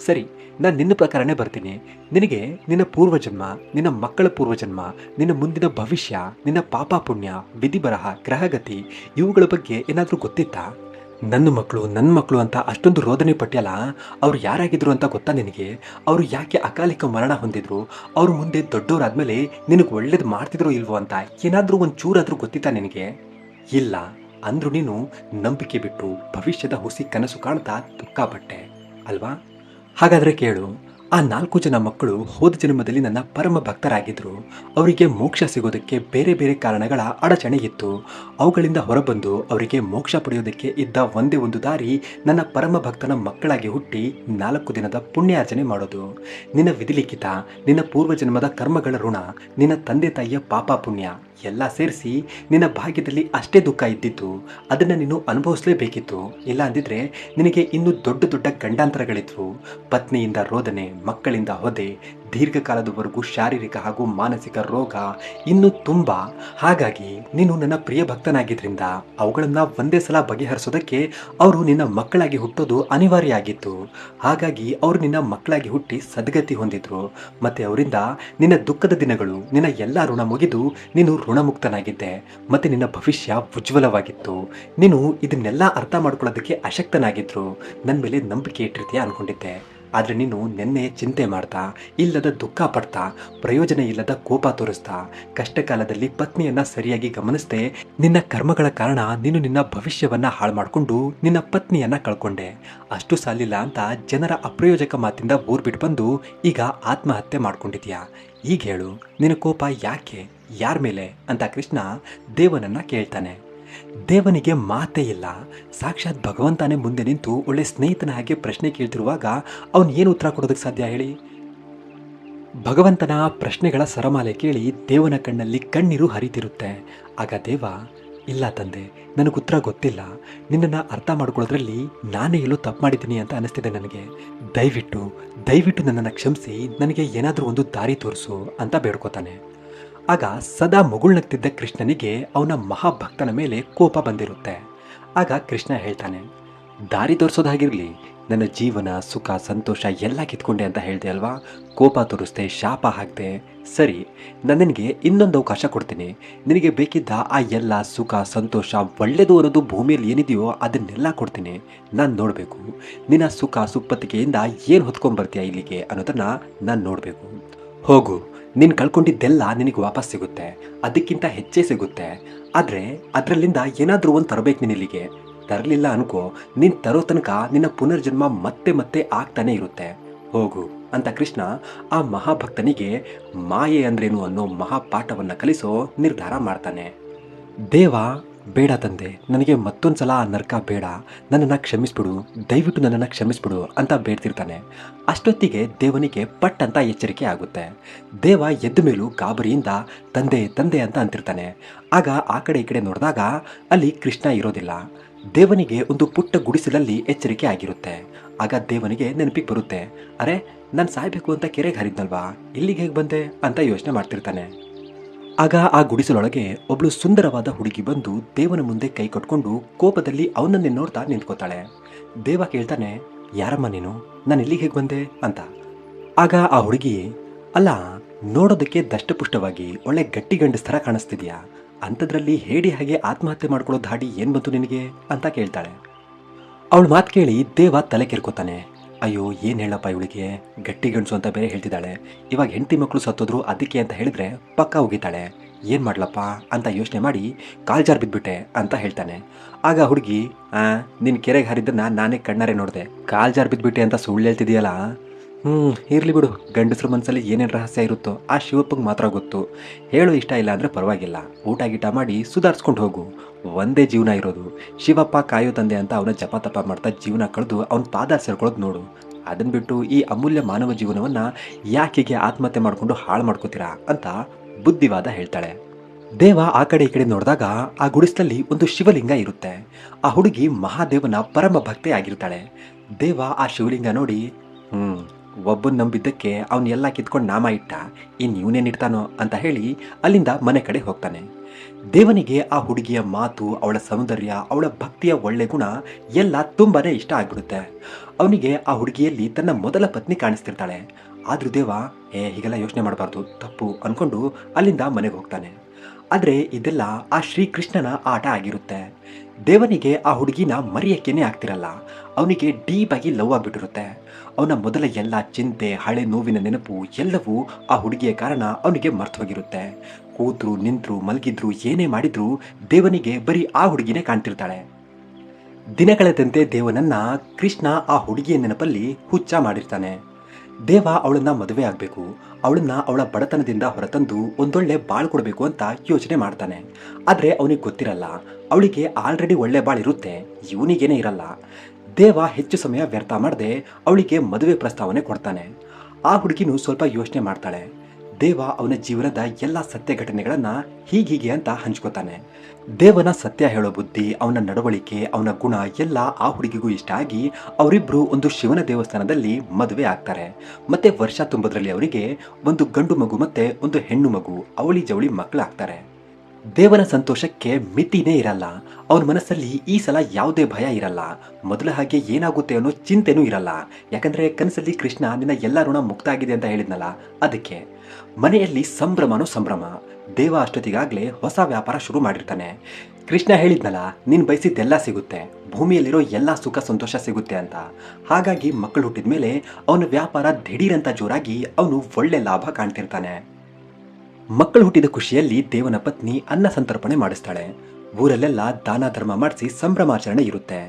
ಸರಿ, ನಾನು ನಿನ್ನ ಪ್ರಕಾರನೇ ಬರ್ತೀನಿ. ನಿನಗೆ ನಿನ್ನ ಪೂರ್ವಜನ್ಮ, ನಿನ್ನ ಮಕ್ಕಳ ಪೂರ್ವಜನ್ಮ, ನಿನ್ನ ಮುಂದಿನ ಭವಿಷ್ಯ, ನಿನ್ನ ಪಾಪ ಪುಣ್ಯ, ವಿಧಿ ಬರಹ, ಗ್ರಹಗತಿ ಇವುಗಳ ಬಗ್ಗೆ ಏನಾದರೂ ಗೊತ್ತಿತ್ತಾ? ನನ್ನ ಮಕ್ಕಳು ಅಂತ ಅಷ್ಟೊಂದು ರೋದನೆ ಪಟ್ಯಲ್ಲ, ಅವ್ರು ಯಾರಾಗಿದ್ರು ಅಂತ ಗೊತ್ತಾ ನಿನಗೆ? ಅವರು ಯಾಕೆ ಅಕಾಲಿಕ ಮರಣ ಹೊಂದಿದ್ರು? ಅವರು ಮುಂದೆ ದೊಡ್ಡವರಾದ್ಮೇಲೆ ನಿನಗೆ ಒಳ್ಳೇದು ಮಾಡ್ತಿದ್ರು ಇಲ್ವೋ ಅಂತ ಏನಾದರೂ ಒಂದು ಚೂರಾದರೂ ಗೊತ್ತಿತ್ತಾ ನಿನಗೆ? ಇಲ್ಲ ಅಂದ್ರೂ ನೀನು ನಂಬಿಕೆ ಬಿಟ್ಟು ಭವಿಷ್ಯದ ಹುಸಿ ಕನಸು ಕಾಣ್ತಾ ದುಃಖಪಟ್ಟೆ ಅಲ್ವಾ? ಹಾಗಾದರೆ ಕೇಳು, ಆ 4 ಜನ ಮಕ್ಕಳು ಹೋದ ಜನ್ಮದಲ್ಲಿ ನನ್ನ ಪರಮ ಭಕ್ತರಾಗಿದ್ದರು. ಅವರಿಗೆ ಮೋಕ್ಷ ಸಿಗೋದಕ್ಕೆ ಬೇರೆ ಬೇರೆ ಕಾರಣಗಳ ಅಡಚಣೆ ಇತ್ತು. ಅವುಗಳಿಂದ ಹೊರಬಂದು ಅವರಿಗೆ ಮೋಕ್ಷ ಪಡೆಯೋದಕ್ಕೆ ಇದ್ದ ಒಂದೇ ಒಂದು ದಾರಿ ನನ್ನ ಪರಮ ಭಕ್ತನ ಮಕ್ಕಳಾಗಿ ಹುಟ್ಟಿ 4 ದಿನದ ಪುಣ್ಯಾರ್ಜನೆ ಮಾಡೋದು. ನಿನ್ನ ವಿಧಿಲಿಖಿತ, ನಿನ್ನ ಪೂರ್ವಜನ್ಮದ ಕರ್ಮಗಳ ಋಣ, ನಿನ್ನ ತಂದೆ ತಾಯಿಯ ಪಾಪ ಪುಣ್ಯ ಎಲ್ಲ ಸೇರಿಸಿ ನಿನ್ನ ಭಾಗ್ಯದಲ್ಲಿ ಅಷ್ಟೇ ದುಃಖ ಇದ್ದಿತ್ತು. ಅದನ್ನು ನೀನು ಅನುಭವಿಸಲೇಬೇಕಿತ್ತು. ಇಲ್ಲ ಅಂದಿದ್ರೆ ನಿನಗೆ ಇನ್ನೂ ದೊಡ್ಡ ದೊಡ್ಡ ಗಂಡಾಂತರಗಳಿದ್ವು. ಪತ್ನಿಯಿಂದ ರೋದನೆ, ಮಕ್ಕಳಿಂದ ಹೊದೆ, ದೀರ್ಘಕಾಲದವರೆಗೂ ಶಾರೀರಿಕ ಹಾಗೂ ಮಾನಸಿಕ ರೋಗ ಇನ್ನೂ ತುಂಬ. ಹಾಗಾಗಿ ನೀನು ನನ್ನ ಪ್ರಿಯ ಭಕ್ತನಾಗಿದ್ದರಿಂದ ಅವುಗಳನ್ನು ಒಂದೇ ಸಲ ಬಗೆಹರಿಸೋದಕ್ಕೆ ಅವರು ನಿನ್ನ ಮಕ್ಕಳಾಗಿ ಹುಟ್ಟೋದು ಅನಿವಾರ್ಯ ಆಗಿತ್ತು. ಹಾಗಾಗಿ ಅವರು ನಿನ್ನ ಮಕ್ಕಳಾಗಿ ಹುಟ್ಟಿ ಸದ್ಗತಿ ಹೊಂದಿದ್ರು. ಮತ್ತೆ ಅವರಿಂದ ನಿನ್ನ ದುಃಖದ ದಿನಗಳು, ನಿನ್ನ ಎಲ್ಲ ಋಣ ಮುಗಿದು ನೀನು ಋಣಮುಕ್ತನಾಗಿದ್ದೆ. ಮತ್ತೆ ನಿನ್ನ ಭವಿಷ್ಯ ಉಜ್ವಲವಾಗಿತ್ತು. ನೀನು ಇದನ್ನೆಲ್ಲ ಅರ್ಥ ಮಾಡ್ಕೊಳ್ಳೋದಕ್ಕೆ ಅಶಕ್ತನಾಗಿದ್ರು. ನನ್ನ ಮೇಲೆ ನಂಬಿಕೆ ಇಟ್ಟಿರ್ತೀಯ ಅನ್ಕೊಂಡಿದ್ದೆ. ಆದರೆ ನೀನು ನಿನ್ನೆ ಚಿಂತೆ ಮಾಡ್ತಾ, ಇಲ್ಲದ ದುಃಖ ಪಡ್ತಾ, ಪ್ರಯೋಜನ ಇಲ್ಲದ ಕೋಪ ತೋರಿಸ್ತಾ, ಕಷ್ಟ ಕಾಲದಲ್ಲಿ ಪತ್ನಿಯನ್ನ ಸರಿಯಾಗಿ ಗಮನಿಸದೆ ನಿನ್ನ ಕರ್ಮಗಳ ಕಾರಣ ನೀನು ನಿನ್ನ ಭವಿಷ್ಯವನ್ನ ಹಾಳು ಮಾಡಿಕೊಂಡು ನಿನ್ನ ಪತ್ನಿಯನ್ನ ಕಳ್ಕೊಂಡೆ. ಅಷ್ಟು ಸಾಲಿಲ್ಲ ಅಂತ ಜನರ ಅಪ್ರಯೋಜಕ ಮಾತಿಂದ ಊರ್ ಬಿಟ್ಟು ಬಂದು ಈಗ ಆತ್ಮಹತ್ಯೆ ಮಾಡ್ಕೊಂಡಿದ್ಯಾ. ಈಗ ಹೇಳು, ನಿನ್ನ ಕೋಪ ಯಾಕೆ? ಯಾರ ಮೇಲೆ ಅಂತ ಕೃಷ್ಣ ದೇವನನ್ನ ಕೇಳ್ತಾನೆ. ದೇವನಿಗೆ ಮಾತೇ ಇಲ್ಲ. ಸಾಕ್ಷಾತ್ ಭಗವಂತನೇ ಮುಂದೆ ನಿಂತು ಒಳ್ಳೆ ಸ್ನೇಹಿತನ ಹಾಗೆ ಪ್ರಶ್ನೆ ಕೇಳ್ತಿರುವಾಗ ಅವನು ಏನು ಉತ್ತರ ಕೊಡೋದಕ್ಕೆ ಸಾಧ್ಯ ಹೇಳಿ? ಭಗವಂತನ ಪ್ರಶ್ನೆಗಳ ಸರಮಾಲೆ ಕೇಳಿ ದೇವನ ಕಣ್ಣಲ್ಲಿ ಕಣ್ಣೀರು ಹರಿತಿರುತ್ತೆ. ಆಗ ದೇವ, ಇಲ್ಲ ತಂದೆ, ನನಗೆ ಉತ್ತರ ಗೊತ್ತಿಲ್ಲ. ನಿನ್ನನ್ನು ಅರ್ಥ ಮಾಡ್ಕೊಳ್ಳೋದ್ರಲ್ಲಿ ನಾನೇ ಎಲ್ಲೋ ತಪ್ಪು ಮಾಡಿದ್ದೀನಿ ಅಂತ ಅನಿಸ್ತಿದೆ ನನಗೆ. ದಯವಿಟ್ಟು ನನ್ನನ್ನು ಕ್ಷಮಿಸಿ, ನನಗೆ ಏನಾದರೂ ಒಂದು ದಾರಿ ತೋರಿಸು ಅಂತ ಬೇಡ್ಕೋತಾನೆ. ಆಗ ಸದಾ ಮುಗುಳ್ನಗ್ತಿದ್ದ ಕೃಷ್ಣನಿಗೆ ಅವನ ಮಹಾಭಕ್ತನ ಮೇಲೆ ಕೋಪ ಬಂದಿರುತ್ತೆ. ಆಗ ಕೃಷ್ಣ ಹೇಳ್ತಾನೆ, ದಾರಿ ತೋರಿಸೋದಾಗಿರಲಿ, ನನ್ನ ಜೀವನ ಸುಖ ಸಂತೋಷ ಎಲ್ಲ ಕಿತ್ಕೊಂಡೆ ಅಂತ ಹೇಳಿದೆ ಅಲ್ವಾ? ಕೋಪ ತೋರಿಸ್ದೆ, ಶಾಪ ಹಾಕ್ದೆ. ಸರಿ, ನಾನು ನಿನಗೆ ಇನ್ನೊಂದು ಅವಕಾಶ ಕೊಡ್ತೀನಿ. ನಿನಗೆ ಬೇಕಿದ್ದ ಆ ಎಲ್ಲ ಸುಖ ಸಂತೋಷ ಒಳ್ಳೆಯದು ಅನ್ನೋದು ಭೂಮಿಯಲ್ಲಿ ಏನಿದೆಯೋ ಅದನ್ನೆಲ್ಲ ಕೊಡ್ತೀನಿ. ನಾನು ನೋಡಬೇಕು ನಿನ್ನ ಸುಖ ಸುಪ್ಪತ್ತಿಗೆಯಿಂದ ಏನು ಹೊತ್ಕೊಂಡ್ಬರ್ತೀಯ ಇಲ್ಲಿಗೆ ಅನ್ನೋದನ್ನು ನಾನು ನೋಡಬೇಕು. ಹೋಗು, ನೀನು ಕಳ್ಕೊಂಡಿದ್ದೆಲ್ಲ ನಿನಗೆ ವಾಪಸ್ ಸಿಗುತ್ತೆ, ಅದಕ್ಕಿಂತ ಹೆಚ್ಚೇ ಸಿಗುತ್ತೆ. ಆದರೆ ಅದರಲ್ಲಿಂದ ಏನಾದರೂ ಒಂದು ತರಬೇಕು ನೀನು ಇಲ್ಲಿಗೆ. ತರಲಿಲ್ಲ ಅನ್ಕೋ, ನೀನು ತರೋ ತನಕ ನಿನ್ನ ಪುನರ್ಜನ್ಮ ಮತ್ತೆ ಮತ್ತೆ ಆಗ್ತಾನೆ ಇರುತ್ತೆ. ಹೋಗು ಅಂತ ಕೃಷ್ಣ ಆ ಮಹಾಭಕ್ತನಿಗೆ ಮಾಯೆ ಅಂದ್ರೇನು ಅನ್ನೋ ಮಹಾಪಾಠವನ್ನು ಕಲಿಸೋ ನಿರ್ಧಾರ ಮಾಡ್ತಾನೆ. ದೇವ ಬೇಡ ತಂದೆ, ನನಗೆ ಮತ್ತೊಂದು ಸಲ ಆ ನರಕ ಬೇಡ, ನನ್ನನ್ನು ಕ್ಷಮಿಸ್ಬಿಡು, ದಯವಿಟ್ಟು ನನ್ನನ್ನು ಕ್ಷಮಿಸ್ಬಿಡು ಅಂತ ಬೇಡ್ತಿರ್ತಾನೆ. ಅಷ್ಟೊತ್ತಿಗೆ ದೇವನಿಗೆ ಪಟ್ ಅಂತ ಎಚ್ಚರಿಕೆ ಆಗುತ್ತೆ. ದೇವ ಎದ್ದ ಮೇಲೂ ಗಾಬರಿಯಿಂದ ತಂದೆ ತಂದೆ ಅಂತ ಅಂತಿರ್ತಾನೆ. ಆಗ ಆ ಕಡೆ ಈ ಕಡೆ ನೋಡಿದಾಗ ಅಲ್ಲಿ ಕೃಷ್ಣ ಇರೋದಿಲ್ಲ. ದೇವನಿಗೆ ಒಂದು ಪುಟ್ಟ ಗುಡಿಸಲಲ್ಲಿ ಎಚ್ಚರಿಕೆ ಆಗಿರುತ್ತೆ. ಆಗ ದೇವನಿಗೆ ನೆನಪಿಗೆ ಬರುತ್ತೆ, ಅರೆ ನಾನು ಸಾಯ್ಬೇಕು ಅಂತ ಕೆರೆಗೆ ಹರಿದ್ನಲ್ವಾ, ಇಲ್ಲಿಗೆ ಹೇಗೆ ಬಂದೆ ಅಂತ ಯೋಚನೆ ಮಾಡ್ತಿರ್ತಾನೆ. ಆಗ ಆ ಗುಡಿಸಲೊಳಗೆ ಒಬ್ಳು ಸುಂದರವಾದ ಹುಡುಗಿ ಬಂದು ದೇವನ ಮುಂದೆ ಕೈ ಕಟ್ಕೊಂಡು ಕೋಪದಲ್ಲಿ ಅವನನ್ನೇ ನೋಡ್ತಾ ನಿಂತ್ಕೋತಾಳೆ. ದೇವ ಕೇಳ್ತಾನೆ, ಯಾರಮ್ಮ ನೀನು, ನಾನು ಇಲ್ಲಿಗೆ ಹೇಗೆ ಬಂದೆ ಅಂತ. ಆಗ ಆ ಹುಡುಗಿ, ಅಲ್ಲ, ನೋಡೋದಕ್ಕೆ ದಷ್ಟಪುಷ್ಟವಾಗಿ ಒಳ್ಳೆ ಗಟ್ಟಿ ಗಂಡಸ್ ಥರ ಕಾಣಿಸ್ತಿದ್ಯಾ, ಅಂಥದ್ರಲ್ಲಿ ಹೇಡಿ ಹಾಗೆ ಆತ್ಮಹತ್ಯೆ ಮಾಡ್ಕೊಳ್ಳೋ ಧಾಡಿ ಏನು ಬಂತು ನಿನಗೆ ಅಂತ ಕೇಳ್ತಾಳೆ. ಅವಳ ಮಾತು ಕೇಳಿ ದೇವ ತಲೆ ಕೆರ್ಕೋತಾನೆ. ಅಯ್ಯೋ ಏನು ಹೇಳಪ್ಪ ಇವಳಿಗೆ, ಗಟ್ಟಿ ಗಂಡಸು ಅಂತ ಬೇರೆ ಹೇಳ್ತಿದ್ದಾಳೆ, ಇವಾಗ ಹೆಂಡತಿ ಮಕ್ಕಳು ಸತ್ತೋದ್ರು ಅದಕ್ಕೆ ಅಂತ ಹೇಳಿದ್ರೆ ಪಕ್ಕ ಹೋಗಿತಾಳೆ, ಏನು ಮಾಡ್ಲಪ್ಪ ಅಂತ ಯೋಚನೆ ಮಾಡಿ ಕಾಲ್ಜಾರ್ ಬಿದ್ದುಬಿಟ್ಟೆ ಅಂತ ಹೇಳ್ತಾನೆ. ಆಗ ಹುಡುಗಿ, ನಿನ್ನ ಕೆರೆಗೆ ಹರಿದ್ದನ್ನ ನಾನೇ ಕಣ್ಣಾರೆ ನೋಡಿದೆ, ಕಾಲ್ಜಾರ್ ಬಿದ್ದುಬಿಟ್ಟೆ ಅಂತ ಸುಳ್ಳು ಹೇಳ್ತಿದೆಯಲ್ಲ, ಇರಲಿ ಬಿಡು, ಗಂಡಸ್ರ ಮನಸ್ಸಲ್ಲಿ ಏನೇನು ರಹಸ್ಯ ಇರುತ್ತೋ ಆ ಶಿವಪ್ಪಂಗೆ ಮಾತ್ರ ಗೊತ್ತು, ಹೇಳೋ ಇಷ್ಟ ಇಲ್ಲ ಅಂದರೆ ಪರವಾಗಿಲ್ಲ, ಊಟ ಗೀಟ ಮಾಡಿ ಸುಧಾರಿಸ್ಕೊಂಡು ಹೋಗು, ಒಂದೇ ಜೀವನ ಇರೋದು, ಶಿವಪ್ಪ ಕಾಯೋ ತಂದೆ ಅಂತ ಅವನ ಜಪ ತಪ ಮಾಡ್ತಾ ಜೀವನ ಕಳೆದು ಅವನ ಪಾದ ಸೇರ್ಕೊಳ್ಳೋದು ನೋಡು, ಅದನ್ನು ಬಿಟ್ಟು ಈ ಅಮೂಲ್ಯ ಮಾನವ ಜೀವನವನ್ನು ಯಾಕೆ ಆತ್ಮಹತ್ಯೆ ಮಾಡಿಕೊಂಡು ಹಾಳು ಮಾಡ್ಕೋತೀರಾ ಅಂತ ಬುದ್ಧಿವಾದ ಹೇಳ್ತಾಳೆ. ದೇವ ಆ ಕಡೆ ಈ ಕಡೆ ನೋಡಿದಾಗ ಆ ಗುಡಿಸಲಲ್ಲಿ ಒಂದು ಶಿವಲಿಂಗ ಇರುತ್ತೆ. ಆ ಹುಡುಗಿ ಮಹಾದೇವನ ಪರಮ ಭಕ್ತೆ ಆಗಿರ್ತಾಳೆ. ದೇವ ಆ ಶಿವಲಿಂಗ ನೋಡಿ, ಒಬ್ಬನ ನಂಬಿದ್ದಕ್ಕೆ ಅವನ್ನೆಲ್ಲ ಕಿತ್ಕೊಂಡು ನಾಮ ಇಟ್ಟ, ಇನ್ನು ಇವನೇನಿಡ್ತಾನೋ ಅಂತ ಹೇಳಿ ಅಲ್ಲಿಂದ ಮನೆ ಕಡೆ ಹೋಗ್ತಾನೆ. ದೇವನಿಗೆ ಆ ಹುಡುಗಿಯ ಮಾತು, ಅವಳ ಸೌಂದರ್ಯ, ಅವಳ ಭಕ್ತಿಯ ಒಳ್ಳೆ ಗುಣ ಎಲ್ಲ ತುಂಬಾನೇ ಇಷ್ಟ ಆಗ್ಬಿಡುತ್ತೆ. ಅವನಿಗೆ ಆ ಹುಡುಗಿಯಲ್ಲಿ ತನ್ನ ಮೊದಲ ಪತ್ನಿ ಕಾಣಿಸ್ತಿರ್ತಾಳೆ. ಆದ್ರೂ ದೇವ ಹೀಗೆಲ್ಲ ಯೋಚನೆ ಮಾಡಬಾರ್ದು, ತಪ್ಪು ಅನ್ಕೊಂಡು ಅಲ್ಲಿಂದ ಮನೆಗೆ ಹೋಗ್ತಾನೆ. ಆದರೆ ಇದೆಲ್ಲ ಆ ಶ್ರೀಕೃಷ್ಣನ ಆಟ ಆಗಿರುತ್ತೆ. ದೇವನಿಗೆ ಆ ಹುಡುಗಿನ ಮರೆಯಕ್ಕೇನೆ ಆಗ್ತಿರಲ್ಲ. ಅವನಿಗೆ ಡೀಪ್ ಆಗಿ ಲವ್ ಆಗಿಬಿಟ್ಟಿರುತ್ತೆ. ಅವನ ಮೊದಲ ಎಲ್ಲ ಚಿಂತೆ, ಹಳೆ ನೋವಿನ ನೆನಪು ಎಲ್ಲವೂ ಆ ಹುಡುಗಿಯ ಕಾರಣ ಅವನಿಗೆ ಮರ್ತು ಹೋಗಿರುತ್ತೆ. ಕೂತ್ರು, ನಿಂತರು, ಮಲಗಿದ್ರು, ಏನೇ ಮಾಡಿದ್ರು ದೇವನಿಗೆ ಬರೀ ಆ ಹುಡುಗಿನೇ ಕಾಣ್ತಿರ್ತಾಳೆ. ದಿನಗಳೆದಂತೆ ದೇವನನ್ನ ಕೃಷ್ಣ ಆ ಹುಡುಗಿಯ ನೆನಪಲ್ಲಿ ಹುಚ್ಚ ಮಾಡಿರ್ತಾನೆ. ದೇವ ಅವಳನ್ನ ಮದುವೆ ಆಗಬೇಕು, ಅವಳನ್ನ ಅವಳ ಬಡತನದಿಂದ ಹೊರತಂದು ಒಂದೊಳ್ಳೆ ಬಾಳ್ ಕೊಡಬೇಕು ಅಂತ ಯೋಚನೆ ಮಾಡ್ತಾನೆ. ಆದರೆ ಅವನಿಗೆ ಗೊತ್ತಿರಲ್ಲ, ಅವಳಿಗೆ ಆಲ್ರೆಡಿ ಒಳ್ಳೆ ಬಾಳಿರುತ್ತೆ, ಇವನಿಗೇನೆ ಇರಲ್ಲ. ದೇವ ಹೆಚ್ಚು ಸಮಯ ವ್ಯರ್ಥ ಮಾಡದೆ ಅವಳಿಗೆ ಮದುವೆ ಪ್ರಸ್ತಾವನೆ ಕೊಡ್ತಾನೆ. ಆ ಹುಡುಗಿನೂ ಸ್ವಲ್ಪ ಯೋಚನೆ ಮಾಡ್ತಾಳೆ. ದೇವ ಅವನ ಜೀವನದ ಎಲ್ಲ ಸತ್ಯ ಘಟನೆಗಳನ್ನ ಹೀಗೀಗೆ ಅಂತ ಹಂಚ್ಕೋತಾನೆ. ದೇವನ ಸತ್ಯ ಹೇಳೋ ಬುದ್ಧಿ, ಅವನ ನಡವಳಿಕೆ, ಅವನ ಗುಣ ಎಲ್ಲ ಆ ಹುಡುಗಿಗೂ ಇಷ್ಟ ಆಗಿ ಅವರಿಬ್ರು ಒಂದು ಶಿವನ ದೇವಸ್ಥಾನದಲ್ಲಿ ಮದುವೆ ಆಗ್ತಾರೆ. ಮತ್ತೆ ವರ್ಷ ತುಂಬದ್ರಲ್ಲಿ ಅವರಿಗೆ ಒಂದು ಗಂಡು ಮಗು ಮತ್ತೆ ಒಂದು ಹೆಣ್ಣು ಮಗು, ಅವಳಿ ಜವಳಿ ಮಕ್ಕಳಾಗ್ತಾರೆ. ದೇವನ ಸಂತೋಷಕ್ಕೆ ಮಿತಿನೇ ಇರಲ್ಲ. ಅವನ ಮನಸ್ಸಲ್ಲಿ ಈ ಸಲ ಯಾವುದೇ ಭಯ ಇರಲ್ಲ. ಮೊದಲ ಹಾಗೆ ಏನಾಗುತ್ತೆ ಅನ್ನೋ ಚಿಂತೆನೂ ಇರಲ್ಲ. ಯಾಕಂದ್ರೆ ಕನಸಲ್ಲಿ ಕೃಷ್ಣ ನಿನ್ನ ಎಲ್ಲ ಋಣ ಮುಕ್ತ ಆಗಿದೆ ಅಂತ ಹೇಳಿದ್ನಲ್ಲ, ಅದಕ್ಕೆ ಮನೆಯಲ್ಲಿ ಸಂಭ್ರಮನೋ ಸಂಭ್ರಮ. ದೇವ ಅಷ್ಟೊತ್ತಿಗಾಗ್ಲೇ ಹೊಸ ವ್ಯಾಪಾರ ಶುರು ಮಾಡಿರ್ತಾನೆ. ಕೃಷ್ಣ ಹೇಳಿದ್ನಲ್ಲ, ನೀನು ಬಯಸಿದ್ದೆಲ್ಲ ಸಿಗುತ್ತೆ, ಭೂಮಿಯಲ್ಲಿರೋ ಎಲ್ಲ ಸುಖ ಸಂತೋಷ ಸಿಗುತ್ತೆ ಅಂತ. ಹಾಗಾಗಿ ಮಕ್ಕಳು ಹುಟ್ಟಿದ ಮೇಲೆ ಅವನ ವ್ಯಾಪಾರ ದಿಢೀರಂತ ಜೋರಾಗಿ ಅವನು ಒಳ್ಳೆ ಲಾಭ ಕಾಣ್ತಿರ್ತಾನೆ. ಮಕ್ಕಳು ಹುಟ್ಟಿದ ಖುಷಿಯಲ್ಲಿ ದೇವನ ಪತ್ನಿ ಅನ್ನ ಸಂತರ್ಪಣೆ ಮಾಡಿಸ್ತಾಳೆ. ಊರಲ್ಲೆಲ್ಲ ದಾನ ಧರ್ಮ ಮಾಡಿಸಿ ಸಂಭ್ರಮಾಚರಣೆ ಇರುತ್ತೆ.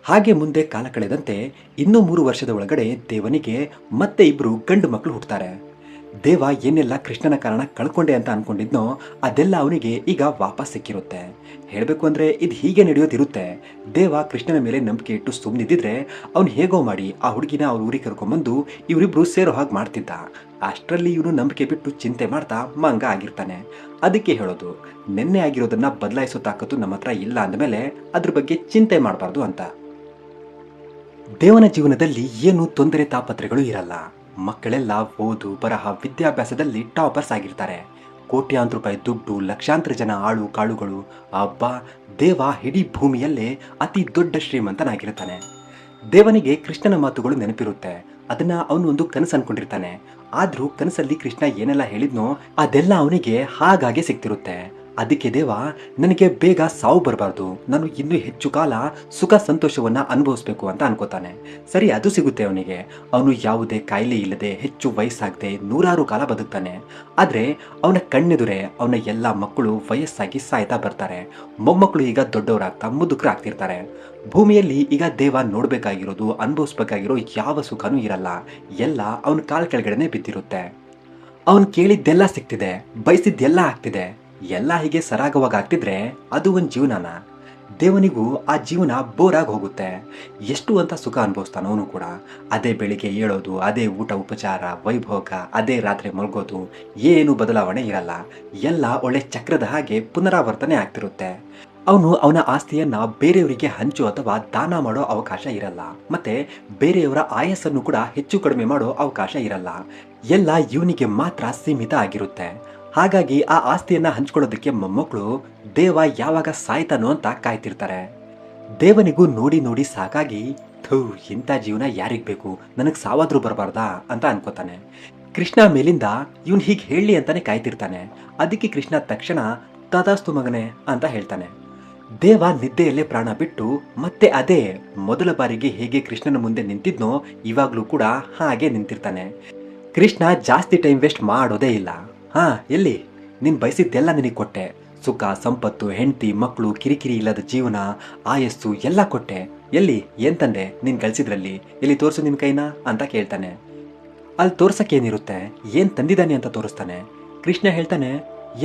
ಹಾಗೆ ಮುಂದೆ ಕಾಲ ಕಳೆದಂತೆ ಇನ್ನೂ 3 ವರ್ಷದ ಒಳಗಡೆ ದೇವನಿಗೆ ಮತ್ತೆ 2 ಗಂಡು ಮಕ್ಕಳು ಹುಟ್ಟುತ್ತಾರೆ. ದೇವ ಏನೆಲ್ಲ ಕೃಷ್ಣನ ಕಾರಣ ಕಳ್ಕೊಂಡೆ ಅಂತ ಅನ್ಕೊಂಡಿದ್ನೋ ಅದೆಲ್ಲ ಅವನಿಗೆ ಈಗ ವಾಪಸ್ ಸಿಕ್ಕಿರುತ್ತೆ. ಹೇಳಬೇಕು ಅಂದರೆ ಇದು ಹೀಗೆ ನಡೆಯೋದಿರುತ್ತೆ. ದೇವ ಕೃಷ್ಣನ ಮೇಲೆ ನಂಬಿಕೆ ಇಟ್ಟು ಸುಮ್ಮನಿದ್ದಿದ್ರೆ ಅವನು ಹೇಗೋ ಮಾಡಿ ಆ ಹುಡುಗಿನ ಅವ್ರ ಊರಿಗೆ ಕರ್ಕೊಂಬಂದು ಇವರಿಬ್ರು ಸೇರೋ ಹಾಗೆ ಮಾಡ್ತಿದ್ದ. ಅಷ್ಟರಲ್ಲಿ ಇವನು ನಂಬಿಕೆ ಬಿಟ್ಟು ಚಿಂತೆ ಮಾಡ್ತಾ ಮಂಗ ಆಗಿರ್ತಾನೆ. ಅದಕ್ಕೆ ಹೇಳೋದು, ನೆನ್ನೆ ಆಗಿರೋದನ್ನ ಬದಲಾಯಿಸೋ ತಾಕತ್ತು ನಮ್ಮ ಹತ್ರ ಇಲ್ಲ ಅಂದಮೇಲೆ ಅದ್ರ ಬಗ್ಗೆ ಚಿಂತೆ ಮಾಡಬಾರ್ದು ಅಂತ. ದೇವನ ಜೀವನದಲ್ಲಿ ಏನು ತೊಂದರೆ ತಾಪತ್ರೆಗಳು ಇರಲ್ಲ. ಮಕ್ಕಳೆಲ್ಲ ಓದು ಬರಹ ವಿದ್ಯಾಭ್ಯಾಸದಲ್ಲಿ ಟಾಪರ್ಸ್ ಆಗಿರ್ತಾರೆ. ಕೋಟ್ಯಾಂತರ ರೂಪಾಯಿ ದುಡ್ಡು, ಲಕ್ಷಾಂತರ ಜನ ಆಳು ಕಾಳುಗಳು. ಅಬ್ಬಾ, ದೇವ ಇಡೀ ಭೂಮಿಯಲ್ಲೇ ಅತಿ ದೊಡ್ಡ ಶ್ರೀಮಂತನಾಗಿರ್ತಾನೆ. ದೇವನಿಗೆ ಕೃಷ್ಣನ ಮಾತುಗಳು ನೆನಪಿರುತ್ತೆ. ಅದನ್ನ ಅವನು ಒಂದು ಕನಸು ಅನ್ಕೊಂಡಿರ್ತಾನೆ. ಆದ್ರೂ ಕನಸಲ್ಲಿ ಕೃಷ್ಣ ಏನೆಲ್ಲ ಹೇಳಿದ್ನೋ ಅದೆಲ್ಲ ಅವನಿಗೆ ಹಾಗಾಗಿ ಸಿಗ್ತಿರುತ್ತೆ. ಅದಕ್ಕೆ ದೇವ, ನನಗೆ ಬೇಗ ಸಾವು ಬರಬಾರ್ದು, ನಾನು ಇನ್ನೂ ಹೆಚ್ಚು ಕಾಲ ಸುಖ ಸಂತೋಷವನ್ನ ಅನುಭವಿಸ್ಬೇಕು ಅಂತ ಅನ್ಕೋತಾನೆ. ಸರಿ, ಅದು ಸಿಗುತ್ತೆ ಅವನಿಗೆ. ಅವನು ಯಾವುದೇ ಕಾಯಿಲೆ ಇಲ್ಲದೆ ಹೆಚ್ಚು ವಯಸ್ಸಾಗದೆ 100 ಕಾಲ ಬದುಕ್ತಾನೆ. ಆದ್ರೆ ಅವನ ಕಣ್ಣೆದುರೇ ಅವನ ಎಲ್ಲ ಮಕ್ಕಳು ವಯಸ್ಸಾಗಿ ಸಾಯ್ತಾ ಬರ್ತಾರೆ. ಮೊಮ್ಮಕ್ಕಳು ಈಗ ದೊಡ್ಡವರಾಗ್ತಾ ಮುದುಕರಾಗ್ತಿರ್ತಾರೆ. ಭೂಮಿಯಲ್ಲಿ ಈಗ ದೇವ ನೋಡ್ಬೇಕಾಗಿರೋದು, ಅನುಭವಿಸ್ಬೇಕಾಗಿರೋ ಯಾವ ಸುಖನೂ ಇರಲ್ಲ. ಎಲ್ಲ ಅವನ ಕಾಲ್ ಕೆಳಗಡೆನೆ ಬಿದ್ದಿರುತ್ತೆ. ಅವನು ಕೇಳಿದ್ದೆಲ್ಲ ಸಿಗ್ತಿದೆ, ಬಯಸಿದ್ದೆಲ್ಲ ಆಗ್ತಿದೆ. ಎಲ್ಲ ಹೀಗೆ ಸರಾಗವಾಗಿ ಆಗ್ತಿದ್ರೆ ಅದು ಒಂದು ಜೀವನನ? ದೇವನಿಗೂ ಆ ಜೀವನ ಬೋರಾಗಿ ಹೋಗುತ್ತೆ. ಎಷ್ಟು ಅಂತ ಸುಖ ಅನುಭವಿಸ್ತಾನ ಅವನು ಕೂಡ. ಅದೇ ಬೆಳಿಗ್ಗೆ ಏಳೋದು, ಅದೇ ಊಟ ಉಪಚಾರ ವೈಭೋಗ, ಅದೇ ರಾತ್ರಿ ಮಲ್ಗೋದು, ಏನು ಬದಲಾವಣೆ ಇರಲ್ಲ. ಎಲ್ಲ ಒಳ್ಳೆ ಚಕ್ರದ ಹಾಗೆ ಪುನರಾವರ್ತನೆ ಆಗ್ತಿರುತ್ತೆ. ಅವನು ಅವನ ಆಸ್ತಿಯನ್ನ ಬೇರೆಯವರಿಗೆ ಹಂಚೋ ಅಥವಾ ದಾನ ಮಾಡೋ ಅವಕಾಶ ಇರಲ್ಲ. ಮತ್ತೆ ಬೇರೆಯವರ ಆಯಸ್ಸನ್ನು ಕೂಡ ಹೆಚ್ಚು ಕಡಿಮೆ ಮಾಡೋ ಅವಕಾಶ ಇರಲ್ಲ. ಎಲ್ಲ ಇವನಿಗೆ ಮಾತ್ರ ಸೀಮಿತ ಆಗಿರುತ್ತೆ. ಹಾಗಾಗಿ ಆ ಆಸ್ತಿಯನ್ನ ಹಂಚ್ಕೊಳ್ಳೋದಕ್ಕೆ ಮೊಮ್ಮಕ್ಕಳು ದೇವ ಯಾವಾಗ ಸಾಯ್ತಾನೋ ಅಂತ ಕಾಯ್ತಿರ್ತಾರೆ. ದೇವನಿಗೂ ನೋಡಿ ನೋಡಿ ಸಾಕಾಗಿ, ಥೂ, ಇಂಥ ಜೀವನ ಯಾರಿಗ್ ಬೇಕು, ನನಗ್ ಸಾವಾದ್ರೂ ಬರಬಾರ್ದಾ ಅಂತ ಅನ್ಕೋತಾನೆ. ಕೃಷ್ಣ ಮೇಲಿಂದ ಇವನ್ ಹೀಗೆ ಹೇಳಿ ಅಂತಾನೆ ಕಾಯ್ತಿರ್ತಾನೆ. ಅದಕ್ಕೆ ಕೃಷ್ಣ ತಕ್ಷಣ ತಥಾಸ್ತು ಮಗನೆ ಅಂತ ಹೇಳ್ತಾನೆ. ದೇವ ನಿದ್ದೆಯಲ್ಲೇ ಪ್ರಾಣ ಬಿಟ್ಟು ಮತ್ತೆ ಅದೇ ಮೊದಲ ಬಾರಿಗೆ ಹೇಗೆ ಕೃಷ್ಣನ ಮುಂದೆ ನಿಂತಿದ್ನೋ ಇವಾಗ್ಲೂ ಕೂಡ ಹಾಗೆ ನಿಂತಿರ್ತಾನೆ. ಕೃಷ್ಣ ಜಾಸ್ತಿ ಟೈಮ್ ವೇಸ್ಟ್ ಮಾಡೋದೇ ಇಲ್ಲ. ಎಲ್ಲಿ ನೀನ್ ಬಯಸಿದ್ದೆಲ್ಲ ನಿನಗೆ ಕೊಟ್ಟೆ, ಸುಖ ಸಂಪತ್ತು, ಹೆಂಡತಿ ಮಕ್ಕಳು, ಕಿರಿಕಿರಿ ಇಲ್ಲದ ಜೀವನ, ಆಯಸ್ಸು ಎಲ್ಲ ಕೊಟ್ಟೆ. ಎಲ್ಲಿ ಏನ್ ತಂದೆ ನೀನ್ ಗಳಿಸಿದ್ರಲ್ಲಿ, ಎಲ್ಲಿ ತೋರ್ಸು ನಿನ್ ಕೈನ ಅಂತ ಕೇಳ್ತಾನೆ. ಅಲ್ಲಿ ತೋರ್ಸಕ್ಕೇನಿರುತ್ತೆ, ಏನ್ ತಂದಿದ್ದಾನೆ ಅಂತ ತೋರಿಸ್ತಾನೆ. ಕೃಷ್ಣ ಹೇಳ್ತಾನೆ,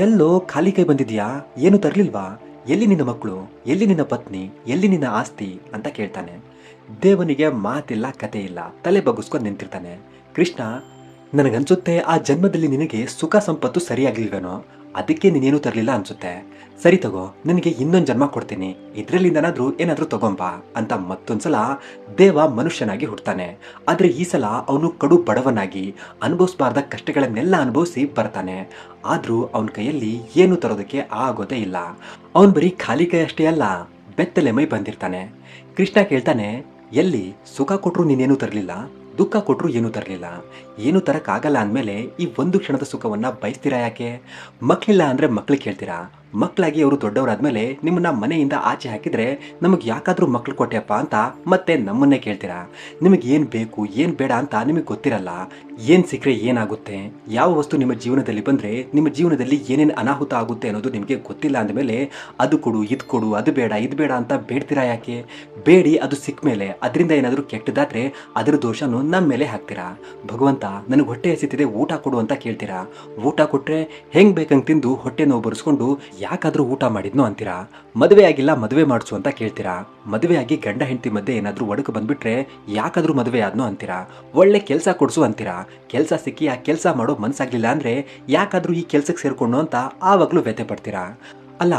ಎಲ್ಲೋ ಖಾಲಿ ಕೈ ಬಂದಿದ್ಯಾ, ಏನು ತರ್ಲಿಲ್ವಾ, ಎಲ್ಲಿ ನಿನ್ನ ಮಕ್ಕಳು, ಎಲ್ಲಿ ನಿನ್ನ ಪತ್ನಿ, ಎಲ್ಲಿ ನಿನ್ನ ಆಸ್ತಿ ಅಂತ ಕೇಳ್ತಾನೆ. ದೇವನಿಗೆ ಮಾತಿಲ್ಲ ಕತೆ ಇಲ್ಲ, ತಲೆ ಬಗ್ಗಿಸ್ಕೊಂಡು ನಿಂತಿರ್ತಾನೆ. ಕೃಷ್ಣ, ನನಗನ್ಸುತ್ತೆ ಆ ಜನ್ಮದಲ್ಲಿ ನಿನಗೆ ಸುಖ ಸಂಪತ್ತು ಸರಿಯಾಗ್ಲಿಲ್ವೇನೋ, ಅದಕ್ಕೆ ನೀನೇನು ತರಲಿಲ್ಲ ಅನ್ಸುತ್ತೆ. ಸರಿ ತಗೋ, ನಿನಗೆ ಇನ್ನೊಂದು ಜನ್ಮ ಕೊಡ್ತೀನಿ, ಇದ್ರಲ್ಲಿಂದನಾದ್ರೂ ಏನಾದ್ರೂ ತಗೊಂಬ ಅಂತ ಮತ್ತೊಂದ್ಸಲ ದೇವ ಮನುಷ್ಯನಾಗಿ ಹುಡ್ತಾನೆ. ಆದ್ರೆ ಈ ಸಲ ಅವನು ಕಡು ಬಡವನಾಗಿ ಅನುಭವಿಸಬಾರ್ದ ಕಷ್ಟಗಳನ್ನೆಲ್ಲ ಅನುಭವಿಸಿ ಬರ್ತಾನೆ. ಆದ್ರೂ ಅವನ ಕೈಯಲ್ಲಿ ಏನು ತರೋದಕ್ಕೆ ಆಗೋದೇ ಇಲ್ಲ. ಅವನ್ ಬರೀ ಖಾಲಿ ಕೈ ಅಷ್ಟೇ ಅಲ್ಲ, ಬೆತ್ತಲೆ ಮೈ ಬಂದಿರ್ತಾನೆ. ಕೃಷ್ಣ ಕೇಳ್ತಾನೆ, ಎಲ್ಲಿ ಸುಖ ಕೊಟ್ರು ನೀನೇನು ತರಲಿಲ್ಲ, ದುಃಖ ಕೊಟ್ರು ಏನೂ ತರಲಿಲ್ಲ, ಏನು ತರಕ್ಕಾಗಲ್ಲ ಅಂದಮೇಲೆ ಈ ಒಂದು ಕ್ಷಣದ ಸುಖವನ್ನ ಬಯಸ್ತೀರಾ ಯಾಕೆ? ಮಕ್ಕಳಿಲ್ಲ ಅಂದ್ರೆ ಮಕ್ಳಿಗೆ ಕೇಳ್ತೀರಾ? ಮಕ್ಕಳಾಗಿ ಅವರು ದೊಡ್ಡವರಾದ್ಮೇಲೆ ನಿಮ್ಮನ್ನ ಮನೆಯಿಂದ ಆಚೆ ಹಾಕಿದ್ರೆ ನಮಗೆ ಯಾಕಾದ್ರೂ ಮಕ್ಳು ಕೊಟ್ಟೆಯಪ್ಪ ಅಂತ ಮತ್ತೆ ನಮ್ಮನ್ನೇ ಕೇಳ್ತೀರಾ? ನಿಮಗೆ ಏನು ಬೇಕು ಏನು ಬೇಡ ಅಂತ ನಿಮಗೆ ಗೊತ್ತಿರಲ್ಲ. ಏನು ಸಿಕ್ಕರೆ ಏನಾಗುತ್ತೆ, ಯಾವ ವಸ್ತು ನಿಮ್ಮ ಜೀವನದಲ್ಲಿ ಬಂದರೆ ನಿಮ್ಮ ಜೀವನದಲ್ಲಿ ಏನೇನು ಅನಾಹುತ ಆಗುತ್ತೆ ಅನ್ನೋದು ನಿಮಗೆ ಗೊತ್ತಿಲ್ಲ ಅಂದಮೇಲೆ ಅದು ಕೊಡು ಇದು ಕೊಡು ಅದು ಬೇಡ ಇದು ಬೇಡ ಅಂತ ಬೇಡ್ತೀರಾ ಯಾಕೆ? ಬೇಡಿ ಅದು ಸಿಕ್ಕ ಮೇಲೆ ಅದರಿಂದ ಏನಾದರೂ ಕೆಟ್ಟದಾದ್ರೆ ಅದರ ದೋಷನೂ ನಮ್ಮ ಮೇಲೆ ಹಾಕ್ತೀರಾ. ಭಗವಂತ ನನಗೆ ಹೊಟ್ಟೆ ಹಸಿತಿದೆ ಊಟ ಕೊಡು ಅಂತ ಕೇಳ್ತೀರಾ. ಊಟ ಕೊಟ್ಟರೆ ಹೆಂಗೆ ಬೇಕಂಗೆ ತಿಂದು ಹೊಟ್ಟೆ ನೋವು ಬರೆಸ್ಕೊಂಡು ಯಾಕಾದರೂ ಊಟ ಮಾಡಿದ್ನೋ ಅಂತೀರಾ. ಮದುವೆ ಆಗಿಲ್ಲ ಮದುವೆ ಮಾಡಿಸು ಅಂತ ಕೇಳ್ತೀರಾ. ಮದುವೆ ಆಗಿ ಗಂಡ ಹೆಂಡತಿ ಮಧ್ಯೆ ಏನಾದರೂ ಒಡಕು ಬಂದ್ಬಿಟ್ರೆ ಯಾಕಾದರೂ ಮದುವೆ ಆದ್ನೋ ಅಂತೀರಾ. ಒಳ್ಳೆ ಕೆಲಸ ಕೊಡಿಸು ಅಂತೀರಾ. ಕೆಲಸ ಸಿಕ್ಕಿ ಆ ಕೆಲಸ ಮಾಡೋ ಮನಸ್ಸಾಗ್ಲಿಲ್ಲ ಅಂದರೆ ಯಾಕಾದರೂ ಈ ಕೆಲಸಕ್ಕೆ ಸೇರ್ಕೊಂಡು ಅಂತ ಆವಾಗಲೂ ವ್ಯಥೆ ಪಡ್ತೀರಾ. ಅಲ್ಲ,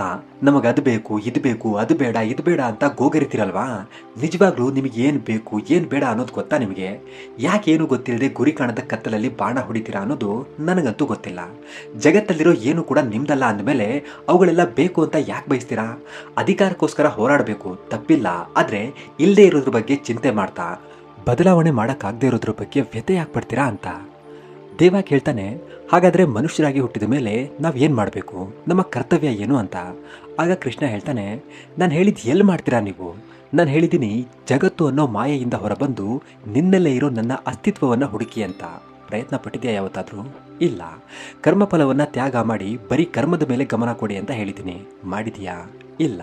ನಮಗೆ ಅದು ಬೇಕು ಇದು ಬೇಕು ಅದು ಬೇಡ ಇದು ಬೇಡ ಅಂತ ಗೋಗರಿತೀರಲ್ವಾ? ನಿಜವಾಗ್ಲೂ ನಿಮಗೆ ಏನು ಬೇಕು ಏನು ಬೇಡ ಅನ್ನೋದು ಗೊತ್ತಾ ನಿಮಗೆ? ಯಾಕೇನು ಗೊತ್ತಿಲ್ಲದೆ ಗುರಿ ಕಾಣದ ಕತ್ತಲಲ್ಲಿ ಬಾಣ ಹೊಡಿತೀರಾ ಅನ್ನೋದು ನನಗಂತೂ ಗೊತ್ತಿಲ್ಲ. ಜಗತ್ತಲ್ಲಿರೋ ಏನು ಕೂಡ ನಿಮ್ದಲ್ಲ ಅಂದಮೇಲೆ ಅವುಗಳೆಲ್ಲ ಬೇಕು ಅಂತ ಯಾಕೆ ಬಯಸ್ತೀರಾ? ಅಧಿಕಾರಕ್ಕೋಸ್ಕರ ಹೋರಾಡಬೇಕು ತಪ್ಪಿಲ್ಲ, ಆದರೆ ಇಲ್ಲದೆ ಇರೋದ್ರ ಬಗ್ಗೆ ಚಿಂತೆ ಮಾಡ್ತಾ ಬದಲಾವಣೆ ಮಾಡೋಕ್ಕಾಗದೇ ಇರೋದ್ರ ಬಗ್ಗೆ ವ್ಯಥೆ ಯಾಕೆ ಪಡ್ತೀರಾ ಅಂತ. ದೇವ ಕೇಳ್ತಾನೆ, ಹಾಗಾದರೆ ಮನುಷ್ಯರಾಗಿ ಹುಟ್ಟಿದ ಮೇಲೆ ನಾವು ಏನು ಮಾಡಬೇಕು, ನಮ್ಮ ಕರ್ತವ್ಯ ಏನು ಅಂತ. ಆಗ ಕೃಷ್ಣ ಹೇಳ್ತಾನೆ, ನಾನು ಹೇಳಿದ್ದು ಎಲ್ಲಿ ಮಾಡ್ತೀರಾ ನೀವು? ನಾನು ಹೇಳಿದ್ದೀನಿ ಜಗತ್ತು ಅನ್ನೋ ಮಾಯೆಯಿಂದ ಹೊರಬಂದು ನಿನ್ನಲ್ಲೇ ಇರೋ ನನ್ನ ಅಸ್ತಿತ್ವವನ್ನು ಹುಡುಕಿ ಅಂತ. ಪ್ರಯತ್ನ ಪಟ್ಟಿದೆಯಾ ಯಾವತ್ತಾದರೂ? ಇಲ್ಲ. ಕರ್ಮಫಲವನ್ನು ತ್ಯಾಗ ಮಾಡಿ ಬರೀ ಕರ್ಮದ ಮೇಲೆ ಗಮನ ಕೊಡಿ ಅಂತ ಹೇಳಿದ್ದೀನಿ, ಮಾಡಿದೀಯಾ? ಇಲ್ಲ.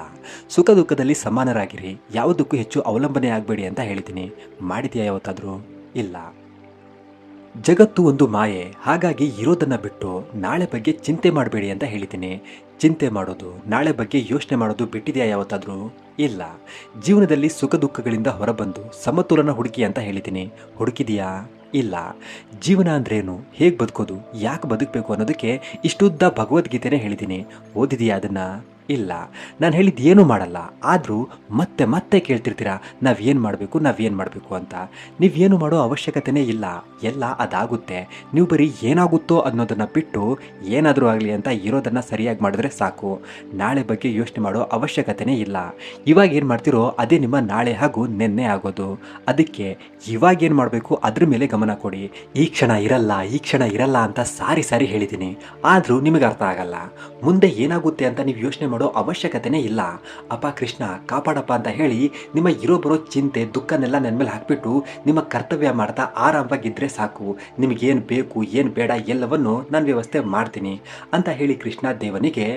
ಸುಖ ದುಃಖದಲ್ಲಿ ಸಮಾನರಾಗಿರಿ, ಯಾವುದಕ್ಕೂ ಹೆಚ್ಚು ಅವಲಂಬನೆ ಆಗಬೇಡಿ ಅಂತ ಹೇಳಿದ್ದೀನಿ, ಮಾಡಿದೆಯಾ ಯಾವತ್ತಾದರೂ? ಇಲ್ಲ. ಜಗತ್ತು ಒಂದು ಮಾಯೆ, ಹಾಗಾಗಿ ಇರೋದನ್ನ ಬಿಟ್ಟು ನಾಳೆ ಬಗ್ಗೆ ಚಿಂತೆ ಮಾಡಬೇಡಿ ಅಂತ ಹೇಳಿದ್ದೀನಿ, ಚಿಂತೆ ಮಾಡೋದು ನಾಳೆ ಬಗ್ಗೆ ಯೋಚನೆ ಮಾಡೋದು ಬಿಟ್ಟಿದೆಯಾ ಯಾವತ್ತಾದರೂ? ಇಲ್ಲ. ಜೀವನದಲ್ಲಿ ಸುಖ ದುಃಖಗಳಿಂದ ಹೊರಬಂದು ಸಮತೋಲನ ಹುಡುಕಿ ಅಂತ ಹೇಳಿದ್ದೀನಿ, ಹುಡುಕಿದೆಯಾ? ಇಲ್ಲ. ಜೀವನ ಅಂದ್ರೇನು, ಹೇಗೆ ಬದುಕೋದು, ಯಾಕೆ ಬದುಕಬೇಕು ಅನ್ನೋದಕ್ಕೆ ಇಷ್ಟುದ್ದ ಭಗವದ್ಗೀತೆನೇ ಹೇಳಿದ್ದೀನಿ, ಓದಿದೆಯಾ ಅದನ್ನು? ಇಲ್ಲ. ನಾನು ಹೇಳಿದ್ದು ಏನೂ ಮಾಡಲ್ಲ, ಆದರೂ ಮತ್ತೆ ಮತ್ತೆ ಕೇಳ್ತಿರ್ತೀರಾ ನಾವೇನು ಮಾಡಬೇಕು ಅಂತ. ನೀವೇನು ಮಾಡೋ ಅವಶ್ಯಕತೆನೇ ಇಲ್ಲ, ಎಲ್ಲ ಅದಾಗುತ್ತೆ. ನೀವು ಬರೀ ಏನಾಗುತ್ತೋ ಅನ್ನೋದನ್ನು ಬಿಟ್ಟು ಏನಾದರೂ ಆಗಲಿ ಅಂತ ಇರೋದನ್ನು ಸರಿಯಾಗಿ ಮಾಡಿದ್ರೆ ಸಾಕು. ನಾಳೆ ಬಗ್ಗೆ ಯೋಚನೆ ಮಾಡೋ ಅವಶ್ಯಕತೆನೇ ಇಲ್ಲ. ಇವಾಗ ಏನು ಮಾಡ್ತಿರೋ ಅದೇ ನಿಮ್ಮ ನಾಳೆ ಹಾಗೂ ನೆನ್ನೆ ಆಗೋದು. ಅದಕ್ಕೆ ಇವಾಗೇನು ಮಾಡಬೇಕು ಅದ್ರ ಮೇಲೆ ಗಮನ ಕೊಡಿ. ಈ ಕ್ಷಣ ಇರಲ್ಲ ಅಂತ ಸಾರಿ ಸಾರಿ ಹೇಳಿದ್ದೀನಿ, ಆದರೂ ನಿಮಗೆ ಅರ್ಥ ಆಗಲ್ಲ. ಮುಂದೆ ಏನಾಗುತ್ತೆ ಅಂತ ನೀವು ಯೋಚನೆ ಮಾಡೋ ಅವಶ್ಯಕತೆನೇ ಇಲ್ಲ. ಅಪ್ಪ ಕೃಷ್ಣ ಕಾಪಾಡಪ್ಪ ಅಂತ ಹೇಳಿ ನಿಮ್ಮ ಇರೋ ಬರೋ ಚಿಂತೆ ದುಃಖನೆಲ್ಲ ನನ್ನ ಮೇಲೆ ಹಾಕ್ಬಿಟ್ಟು ನಿಮ್ಮ ಕರ್ತವ್ಯ ಮಾಡ್ತಾ ಆರಾಮವಾಗಿದ್ದರೆ ಸಾಕು. ನಿಮಗೇನು ಬೇಕು ಏನು ಬೇಡ ಎಲ್ಲವನ್ನು ನಾನು ವ್ಯವಸ್ಥೆ ಮಾಡ್ತೀನಿ ಅಂತ ಹೇಳಿ ಕೃಷ್ಣ ದೇವನಿಗೆ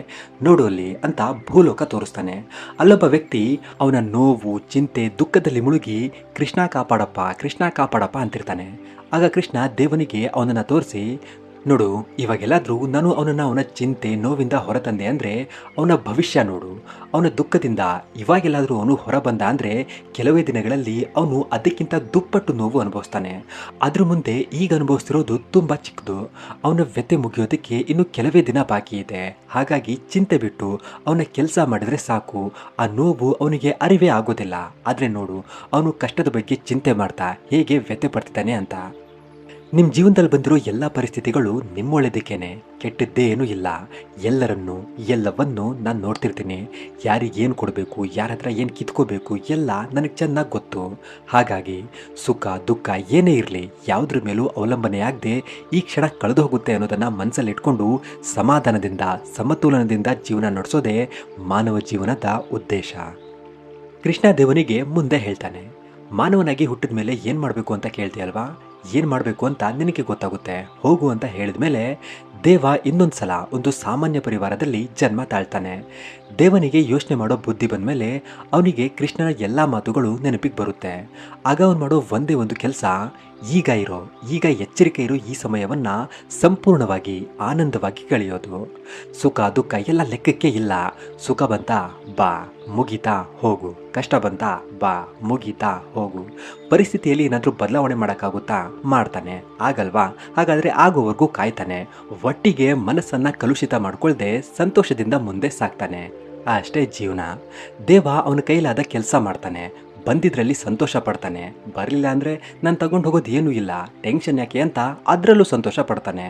ನೋಡು ಅಲ್ಲಿ ಅಂತ ಭೂಲೋಕ ತೋರಿಸ್ತಾನೆ. ಅಲ್ಲೊಬ್ಬ ವ್ಯಕ್ತಿ ಅವನ ನೋವು ಚಿಂತೆ ದುಃಖದಲ್ಲಿ ಮುಳುಗಿ ಕೃಷ್ಣ ಕಾಪಾಡಪ್ಪ ಅಂತಿರ್ತಾನೆ. ಆಗ ಕೃಷ್ಣ ದೇವನಿಗೆ ಅವನನ್ನು ತೋರಿಸಿ, ನೋಡು, ಇವಾಗೆಲ್ಲಾದ್ರೂ ನಾನು ಅವನ ಚಿಂತೆ ನೋವಿಂದ ಹೊರತಂದೆ ಅಂದ್ರೆ ಅವನ ಭವಿಷ್ಯ ನೋಡು. ಅವನ ದುಃಖದಿಂದ ಇವಾಗೆಲ್ಲಾದ್ರೂ ಅವನು ಹೊರಬಂದ ಅಂದ್ರೆ ಕೆಲವೇ ದಿನಗಳಲ್ಲಿ ಅವನು ಅದಕ್ಕಿಂತ ದುಪ್ಪಟ್ಟು ನೋವು ಅನುಭವಿಸ್ತಾನೆ. ಅದ್ರ ಮುಂದೆ ಈಗ ಅನುಭವಿಸ್ತಿರೋದು ತುಂಬಾ ಚಿಕ್ಕದು. ಅವನ ವ್ಯಥೆ ಮುಗಿಯೋದಕ್ಕೆ ಇನ್ನು ಕೆಲವೇ ದಿನ ಬಾಕಿ ಇದೆ. ಹಾಗಾಗಿ ಚಿಂತೆ ಬಿಟ್ಟು ಅವನ ಕೆಲಸ ಮಾಡಿದ್ರೆ ಸಾಕು. ಆ ನೋವು ಅವನಿಗೆ ಅರಿವೇ ಆಗೋದಿಲ್ಲ. ಆದ್ರೆ ನೋಡು, ಅವನು ಕಷ್ಟದ ಬಗ್ಗೆ ಚಿಂತೆ ಮಾಡ್ತಾ ಹೇಗೆ ವ್ಯಥೆ ಪಡ್ತಿದ್ದಾನೆ ಅಂತ. ನಿಮ್ಮ ಜೀವನದಲ್ಲಿ ಬಂದಿರೋ ಎಲ್ಲ ಪರಿಸ್ಥಿತಿಗಳು ನಿಮ್ಮೊಳ್ಳೆದಕ್ಕೇನೆ, ಕೆಟ್ಟದ್ದೇನೂ ಇಲ್ಲ. ಎಲ್ಲರನ್ನೂ ಎಲ್ಲವನ್ನೂ ನಾನು ನೋಡ್ತಿರ್ತೀನಿ. ಯಾರಿಗೇನು ಕೊಡಬೇಕು, ಯಾರ ಹತ್ರ ಏನು ಕಿತ್ಕೋಬೇಕು ಎಲ್ಲ ನನಗೆ ಚೆನ್ನಾಗಿ ಗೊತ್ತು. ಹಾಗಾಗಿ ಸುಖ ದುಃಖ ಏನೇ ಇರಲಿ ಯಾವುದ್ರ ಮೇಲೂ ಅವಲಂಬನೆ ಆಗದೆ ಈ ಕ್ಷಣ ಕಳೆದು ಹೋಗುತ್ತೆ ಅನ್ನೋದನ್ನು ಮನಸ್ಸಲ್ಲಿ ಇಟ್ಕೊಂಡು ಸಮಾಧಾನದಿಂದ ಸಮತೋಲನದಿಂದ ಜೀವನ ನಡೆಸೋದೇ ಮಾನವ ಜೀವನದ ಉದ್ದೇಶ. ಕೃಷ್ಣ ದೇವನಿಗೆ ಮುಂದೆ ಹೇಳ್ತಾನೆ, ಮಾನವನಾಗಿ ಹುಟ್ಟಿದ ಮೇಲೆ ಏನು ಮಾಡಬೇಕು ಅಂತ ಕೇಳ್ತೀಯಲ್ವಾ? ಏನು ಮಾಡಬೇಕು ಅಂತ ನಿನಗೆ ಗೊತ್ತಾಗುತ್ತೆ, ಹೋಗು ಅಂತ ಹೇಳಿದ ಮೇಲೆ ದೇವ ಇನ್ನೊಂದು ಸಲ ಒಂದು ಸಾಮಾನ್ಯ ಪರಿವಾರದಲ್ಲಿ ಜನ್ಮ ತಾಳ್ತಾನೆ. ದೇವನಿಗೆ ಯೋಚನೆ ಮಾಡೋ ಬುದ್ಧಿ ಬಂದ ಮೇಲೆ ಅವನಿಗೆ ಕೃಷ್ಣನ ಎಲ್ಲ ಮಾತುಗಳು ನೆನಪಿಗೆ ಬರುತ್ತೆ. ಆಗ ಅವನು ಮಾಡೋ ಒಂದೇ ಒಂದು ಕೆಲಸ, ಈಗ ಎಚ್ಚರಿಕೆ ಇರೋ ಈ ಸಮಯವನ್ನು ಸಂಪೂರ್ಣವಾಗಿ ಆನಂದವಾಗಿ ಕಳೆಯೋದು. ಸುಖ ದುಃಖ ಎಲ್ಲ ಲೆಕ್ಕಕ್ಕೆ ಇಲ್ಲ. ಸುಖ ಬಂತ ಬಾ ಮುಗಿತಾ ಹೋಗು, ಕಷ್ಟ ಬಂತ ಬಾ ಮುಗಿತಾ ಹೋಗು. ಪರಿಸ್ಥಿತಿಯಲ್ಲಿ ಏನಾದರೂ ಬದಲಾವಣೆ ಮಾಡೋಕ್ಕಾಗುತ್ತಾ? ಮಾಡ್ತಾನೆ. ಆಗಲ್ವಾ? ಹಾಗಾದರೆ ಆಗೋವರೆಗೂ ಕಾಯ್ತಾನೆ. ಒಟ್ಟಿಗೆ ಮನಸ್ಸನ್ನು ಕಲುಷಿತ ಮಾಡ್ಕೊಳ್ದೆ ಸಂತೋಷದಿಂದ ಮುಂದೆ ಸಾಕ್ತಾನೆ. ಅಷ್ಟೇ ಜೀವನ. ದೇವ ಅವನ ಕೈಲಾದ ಕೆಲಸ ಮಾಡ್ತಾನೆ. ಬಂದಿದ್ರಲ್ಲಿ ಸಂತೋಷ ಪಡ್ತಾನೆ. ಬರಲಿಲ್ಲ ಅಂದರೆ ನಾನು ತಗೊಂಡು ಹೋಗೋದು ಏನೂ ಇಲ್ಲ, ಟೆನ್ಷನ್ ಯಾಕೆ ಅಂತ ಅದರಲ್ಲೂ ಸಂತೋಷ ಪಡ್ತಾನೆ.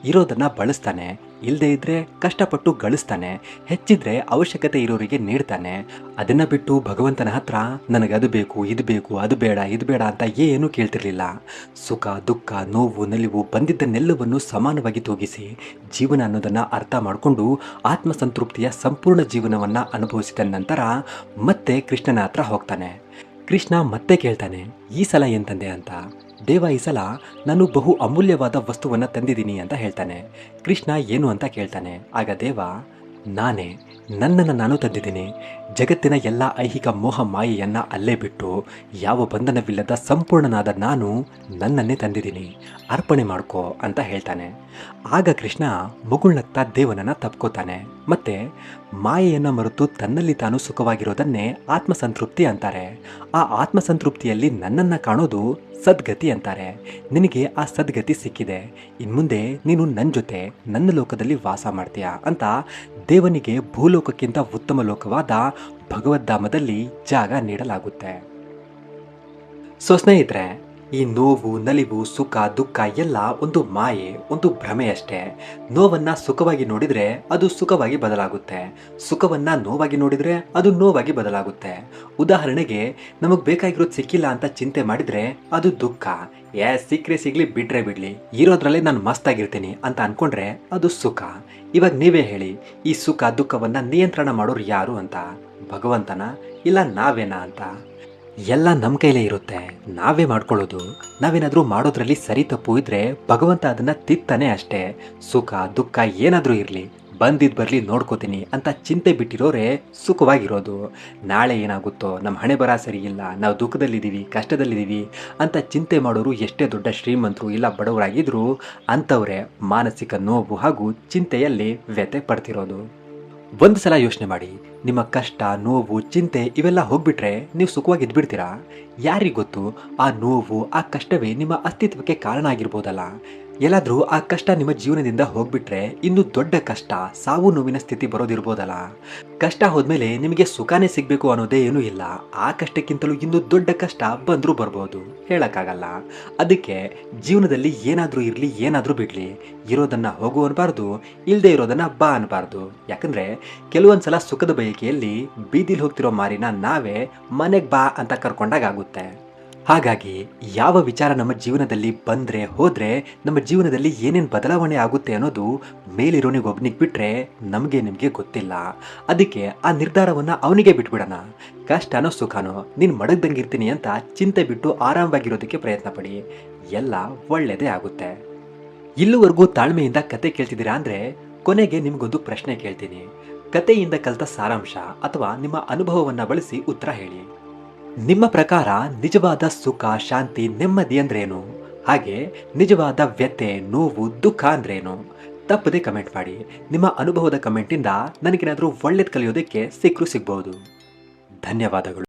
ಇರೋದನ್ನು ಬಳಸ್ತಾನೆ, ಇಲ್ಲದೇ ಇದ್ದರೆ ಕಷ್ಟಪಟ್ಟು ಗಳಿಸ್ತಾನೆ, ಹೆಚ್ಚಿದ್ರೆ ಅವಶ್ಯಕತೆ ಇರೋರಿಗೆ ನೀಡ್ತಾನೆ. ಅದನ್ನು ಬಿಟ್ಟು ಭಗವಂತನ ಹತ್ರ ನನಗದು ಬೇಕು ಇದು ಬೇಕು ಅದು ಬೇಡ ಇದು ಬೇಡ ಅಂತ ಏನೂ ಕೇಳ್ತಿರ್ಲಿಲ್ಲ. ಸುಖ ದುಃಖ ನೋವು ನಲಿವು ಬಂದಿದ್ದನ್ನೆಲ್ಲವನ್ನು ಸಮಾನವಾಗಿ ತೂಗಿಸಿ ಜೀವನ ಅನ್ನೋದನ್ನು ಅರ್ಥ ಮಾಡಿಕೊಂಡು ಆತ್ಮಸಂತೃಪ್ತಿಯ ಸಂಪೂರ್ಣ ಜೀವನವನ್ನು ಅನುಭವಿಸಿದ ನಂತರ ಮತ್ತೆ ಕೃಷ್ಣನ ಹತ್ರ ಹೋಗ್ತಾನೆ. ಕೃಷ್ಣ ಮತ್ತೆ ಕೇಳ್ತಾನೆ, ಈ ಸಲ ಏನ್ ತಂದೆ ಅಂತ. ದೇವ ಈ ಸಲ ನಾನು ಬಹು ಅಮೂಲ್ಯವಾದ ವಸ್ತುವನ್ನು ತಂದಿದ್ದೀನಿ ಅಂತ ಹೇಳ್ತಾನೆ. ಕೃಷ್ಣ ಏನು ಅಂತ ಕೇಳ್ತಾನೆ. ಆಗ ದೇವ, ನಾನೇ, ನನ್ನನ್ನು ನಾನು ತಂದಿದ್ದೀನಿ. ಜಗತ್ತಿನ ಎಲ್ಲ ಐಹಿಕ ಮೋಹ ಮಾಯೆಯನ್ನು ಅಲ್ಲೇ ಬಿಟ್ಟು ಯಾವ ಬಂಧನವಿಲ್ಲದ ಸಂಪೂರ್ಣನಾದ ನಾನು ನನ್ನನ್ನೇ ತಂದಿದ್ದೀನಿ, ಅರ್ಪಣೆ ಮಾಡ್ಕೋ ಅಂತ ಹೇಳ್ತಾನೆ. ಆಗ ಕೃಷ್ಣ ಮುಗುಳ್ನಗ್ತಾ ದೇವನನ್ನು ತಪ್ಕೋತಾನೆ. ಮತ್ತೆ ಮಾಯೆಯನ್ನು ಮರೆತು ತನ್ನಲ್ಲಿ ತಾನು ಸುಖವಾಗಿರೋದನ್ನೇ ಆತ್ಮಸಂತೃಪ್ತಿ ಅಂತಾರೆ. ಆ ಆತ್ಮಸಂತೃಪ್ತಿಯಲ್ಲಿ ನನ್ನನ್ನು ಕಾಣೋದು ಸದ್ಗತಿ ಅಂತಾರೆ. ನಿನಗೆ ಆ ಸದ್ಗತಿ ಸಿಕ್ಕಿದೆ, ಇನ್ಮುಂದೆ ನೀನು ನನ್ನ ಜೊತೆ ನನ್ನ ಲೋಕದಲ್ಲಿ ವಾಸ ಮಾಡ್ತೀಯಾ ಅಂತ ದೇವನಿಗೆ ಭೂಲೋಕಕ್ಕಿಂತ ಉತ್ತಮ ಲೋಕವಾದ ಭಗವದ್ಧಾಮದಲ್ಲಿ ಜಾಗ ನೀಡಲಾಗುತ್ತೆ. ಸೊ ಸ್ನೇಹಿತರೆ, ಈ ನೋವು ನಲಿವು ಸುಖ ದುಃಖ ಎಲ್ಲ ಒಂದು ಮಾಯೆ, ಒಂದು ಭ್ರಮೆಯಷ್ಟೇ. ನೋವನ್ನ ಸುಖವಾಗಿ ನೋಡಿದ್ರೆ ಅದು ಸುಖವಾಗಿ ಬದಲಾಗುತ್ತೆ, ಸುಖವನ್ನ ನೋವಾಗಿ ನೋಡಿದ್ರೆ ಅದು ನೋವಾಗಿ ಬದಲಾಗುತ್ತೆ. ಉದಾಹರಣೆಗೆ, ನಮಗೆ ಬೇಕಾಗಿರೋದು ಸಿಕ್ಕಿಲ್ಲ ಅಂತ ಚಿಂತೆ ಮಾಡಿದ್ರೆ ಅದು ದುಃಖ. ಸಿಕ್ಕರೆ ಸಿಗ್ಲಿ ಬಿಟ್ರೆ ಬಿಡ್ಲಿ, ಇರೋದ್ರಲ್ಲೇ ನಾನು ಮಸ್ತಾಗಿರ್ತೀನಿ ಅಂತ ಅನ್ಕೊಂಡ್ರೆ ಅದು ಸುಖ. ಇವಾಗ ನೀವೇ ಹೇಳಿ, ಈ ಸುಖ ದುಃಖವನ್ನ ನಿಯಂತ್ರಣ ಮಾಡೋರು ಯಾರು ಅಂತ? ಭಗವಂತನ ಇಲ್ಲ ನಾವೇನಾ ಅಂತ? ಎಲ್ಲ ನಮ್ಮ ಕೈಲೇ ಇರುತ್ತೆ, ನಾವೇ ಮಾಡ್ಕೊಳ್ಳೋದು. ನಾವೇನಾದರೂ ಮಾಡೋದ್ರಲ್ಲಿ ಸರಿ ತಪ್ಪು ಇದ್ರೆ ಭಗವಂತ ಅದನ್ನ ತಿತ್ತಾನೆ ಅಷ್ಟೇ. ಸುಖ ದುಃಖ ಏನಾದರೂ ಇರಲಿ, ಬಂದಿದ್ದು ಬರಲಿ ನೋಡ್ಕೋತೀನಿ ಅಂತ ಚಿಂತೆ ಬಿಟ್ಟಿರೋರೇ ಸುಖವಾಗಿರೋದು. ನಾಳೆ ಏನಾಗುತ್ತೋ, ನಮ್ಮ ಹಣೆ ಬರ ಸರಿ ಇಲ್ಲ, ನಾವು ದುಃಖದಲ್ಲಿದ್ದೀವಿ ಕಷ್ಟದಲ್ಲಿದ್ದೀವಿ ಅಂತ ಚಿಂತೆ ಮಾಡೋರು ಎಷ್ಟೇ ದೊಡ್ಡ ಶ್ರೀಮಂತರು ಇಲ್ಲ ಬಡವರಾಗಿದ್ರೂ ಅಂಥವರೇ ಮಾನಸಿಕ ನೋವು ಹಾಗೂ ಚಿಂತೆಯಲ್ಲಿ ವ್ಯಥೆ ಪಡ್ತಿರೋದು. ಒಂದು ಸಲ ಯೋಚನೆ ಮಾಡಿ, ನಿಮ್ಮ ಕಷ್ಟ ನೋವು ಚಿಂತೆ ಇವೆಲ್ಲ ಹೋಗ್ಬಿಟ್ರೆ ನೀವು ಸುಖವಾಗಿ ಇದ್ಬಿಡ್ತೀರಾ? ಯಾರಿಗೊತ್ತು, ಆ ನೋವು ಆ ಕಷ್ಟವೇ ನಿಮ್ಮ ಅಸ್ತಿತ್ವಕ್ಕೆ ಕಾರಣ ಆಗಿರ್ಬೋದಲ್ಲ. ಎಲ್ಲಾದರೂ ಆ ಕಷ್ಟ ನಿಮ್ಮ ಜೀವನದಿಂದ ಹೋಗ್ಬಿಟ್ರೆ ಇನ್ನು ದೊಡ್ಡ ಕಷ್ಟ ಸಾವು ನೋವಿನ ಸ್ಥಿತಿ ಬರೋದಿರ್ಬೋದಲ್ಲ. ಕಷ್ಟ ಹೋದ್ಮೇಲೆ ನಿಮಗೆ ಸುಖನೇ ಸಿಗಬೇಕು ಅನ್ನೋದೇ ಏನೂ ಇಲ್ಲ. ಆ ಕಷ್ಟಕ್ಕಿಂತಲೂ ಇನ್ನೂ ದೊಡ್ಡ ಕಷ್ಟ ಬಂದರೂ ಬರ್ಬೋದು, ಹೇಳಕ್ಕಾಗಲ್ಲ. ಅದಕ್ಕೆ ಜೀವನದಲ್ಲಿ ಏನಾದರೂ ಇರಲಿ ಏನಾದರೂ ಬಿಡಲಿ, ಇರೋದನ್ನ ಹೋಗು ಅನ್ಬಾರ್ದು, ಇಲ್ಲದೆ ಇರೋದನ್ನ ಬಾ ಅನ್ಬಾರ್ದು. ಯಾಕಂದ್ರೆ ಕೆಲವೊಂದ್ಸಲ ಸುಖದ ಬಯಕೆಯಲ್ಲಿ ಬೀದಿಲಿ ಹೋಗ್ತಿರೋ ಮಾರಿನ ನಾವೇ ಮನೆಗೆ ಬಾ ಅಂತ ಕರ್ಕೊಂಡಾಗುತ್ತೆ. ಹಾಗಾಗಿ ಯಾವ ವಿಚಾರ ನಮ್ಮ ಜೀವನದಲ್ಲಿ ಬಂದರೆ ಹೋದರೆ ನಮ್ಮ ಜೀವನದಲ್ಲಿ ಏನೇನು ಬದಲಾವಣೆ ಆಗುತ್ತೆ ಅನ್ನೋದು ಮೇಲಿರೋನಿಗೊಬ್ಬನಿಗೆ ಬಿಟ್ಟರೆ ನಮಗೆ ನಿಮಗೆ ಗೊತ್ತಿಲ್ಲ. ಅದಕ್ಕೆ ಆ ನಿರ್ಧಾರವನ್ನು ಅವನಿಗೆ ಬಿಟ್ಬಿಡೋಣ. ಕಷ್ಟನೋ ಸುಖನೋ ನೀನು ಮಡಗ್ದಂಗಿರ್ತೀನಿ ಅಂತ ಚಿಂತೆ ಬಿಟ್ಟು ಆರಾಮವಾಗಿರೋದಕ್ಕೆ ಪ್ರಯತ್ನ ಪಡಿ, ಎಲ್ಲ ಒಳ್ಳೆಯದೇ ಆಗುತ್ತೆ. ಇಲ್ಲಿವರೆಗೂ ತಾಳ್ಮೆಯಿಂದ ಕತೆ ಕೇಳ್ತಿದ್ದೀರಾ ಅಂದರೆ ಕೊನೆಗೆ ನಿಮಗೊಂದು ಪ್ರಶ್ನೆ ಕೇಳ್ತೀನಿ. ಕತೆಯಿಂದ ಕಲಿತ ಸಾರಾಂಶ ಅಥವಾ ನಿಮ್ಮ ಅನುಭವವನ್ನು ಬಳಸಿ ಉತ್ತರ ಹೇಳಿ. ನಿಮ್ಮ ಪ್ರಕಾರ ನಿಜವಾದ ಸುಖ ಶಾಂತಿ ನೆಮ್ಮದಿ ಅಂದ್ರೇನು? ಹಾಗೆ ನಿಜವಾದ ವ್ಯಥೆ, ನೋವು, ದುಃಖ ಅಂದ್ರೇನು? ತಪ್ಪದೆ ಕಮೆಂಟ್ ಮಾಡಿ. ನಿಮ್ಮ ಅನುಭವದ ಕಮೆಂಟಿಂದ ನನಗೇನಾದರೂ ಒಳ್ಳೇದು ಕಲಿಯೋದಕ್ಕೆ ಸಿಕ್ಕರೂ ಸಿಗ್ಬಹುದು. ಧನ್ಯವಾದಗಳು.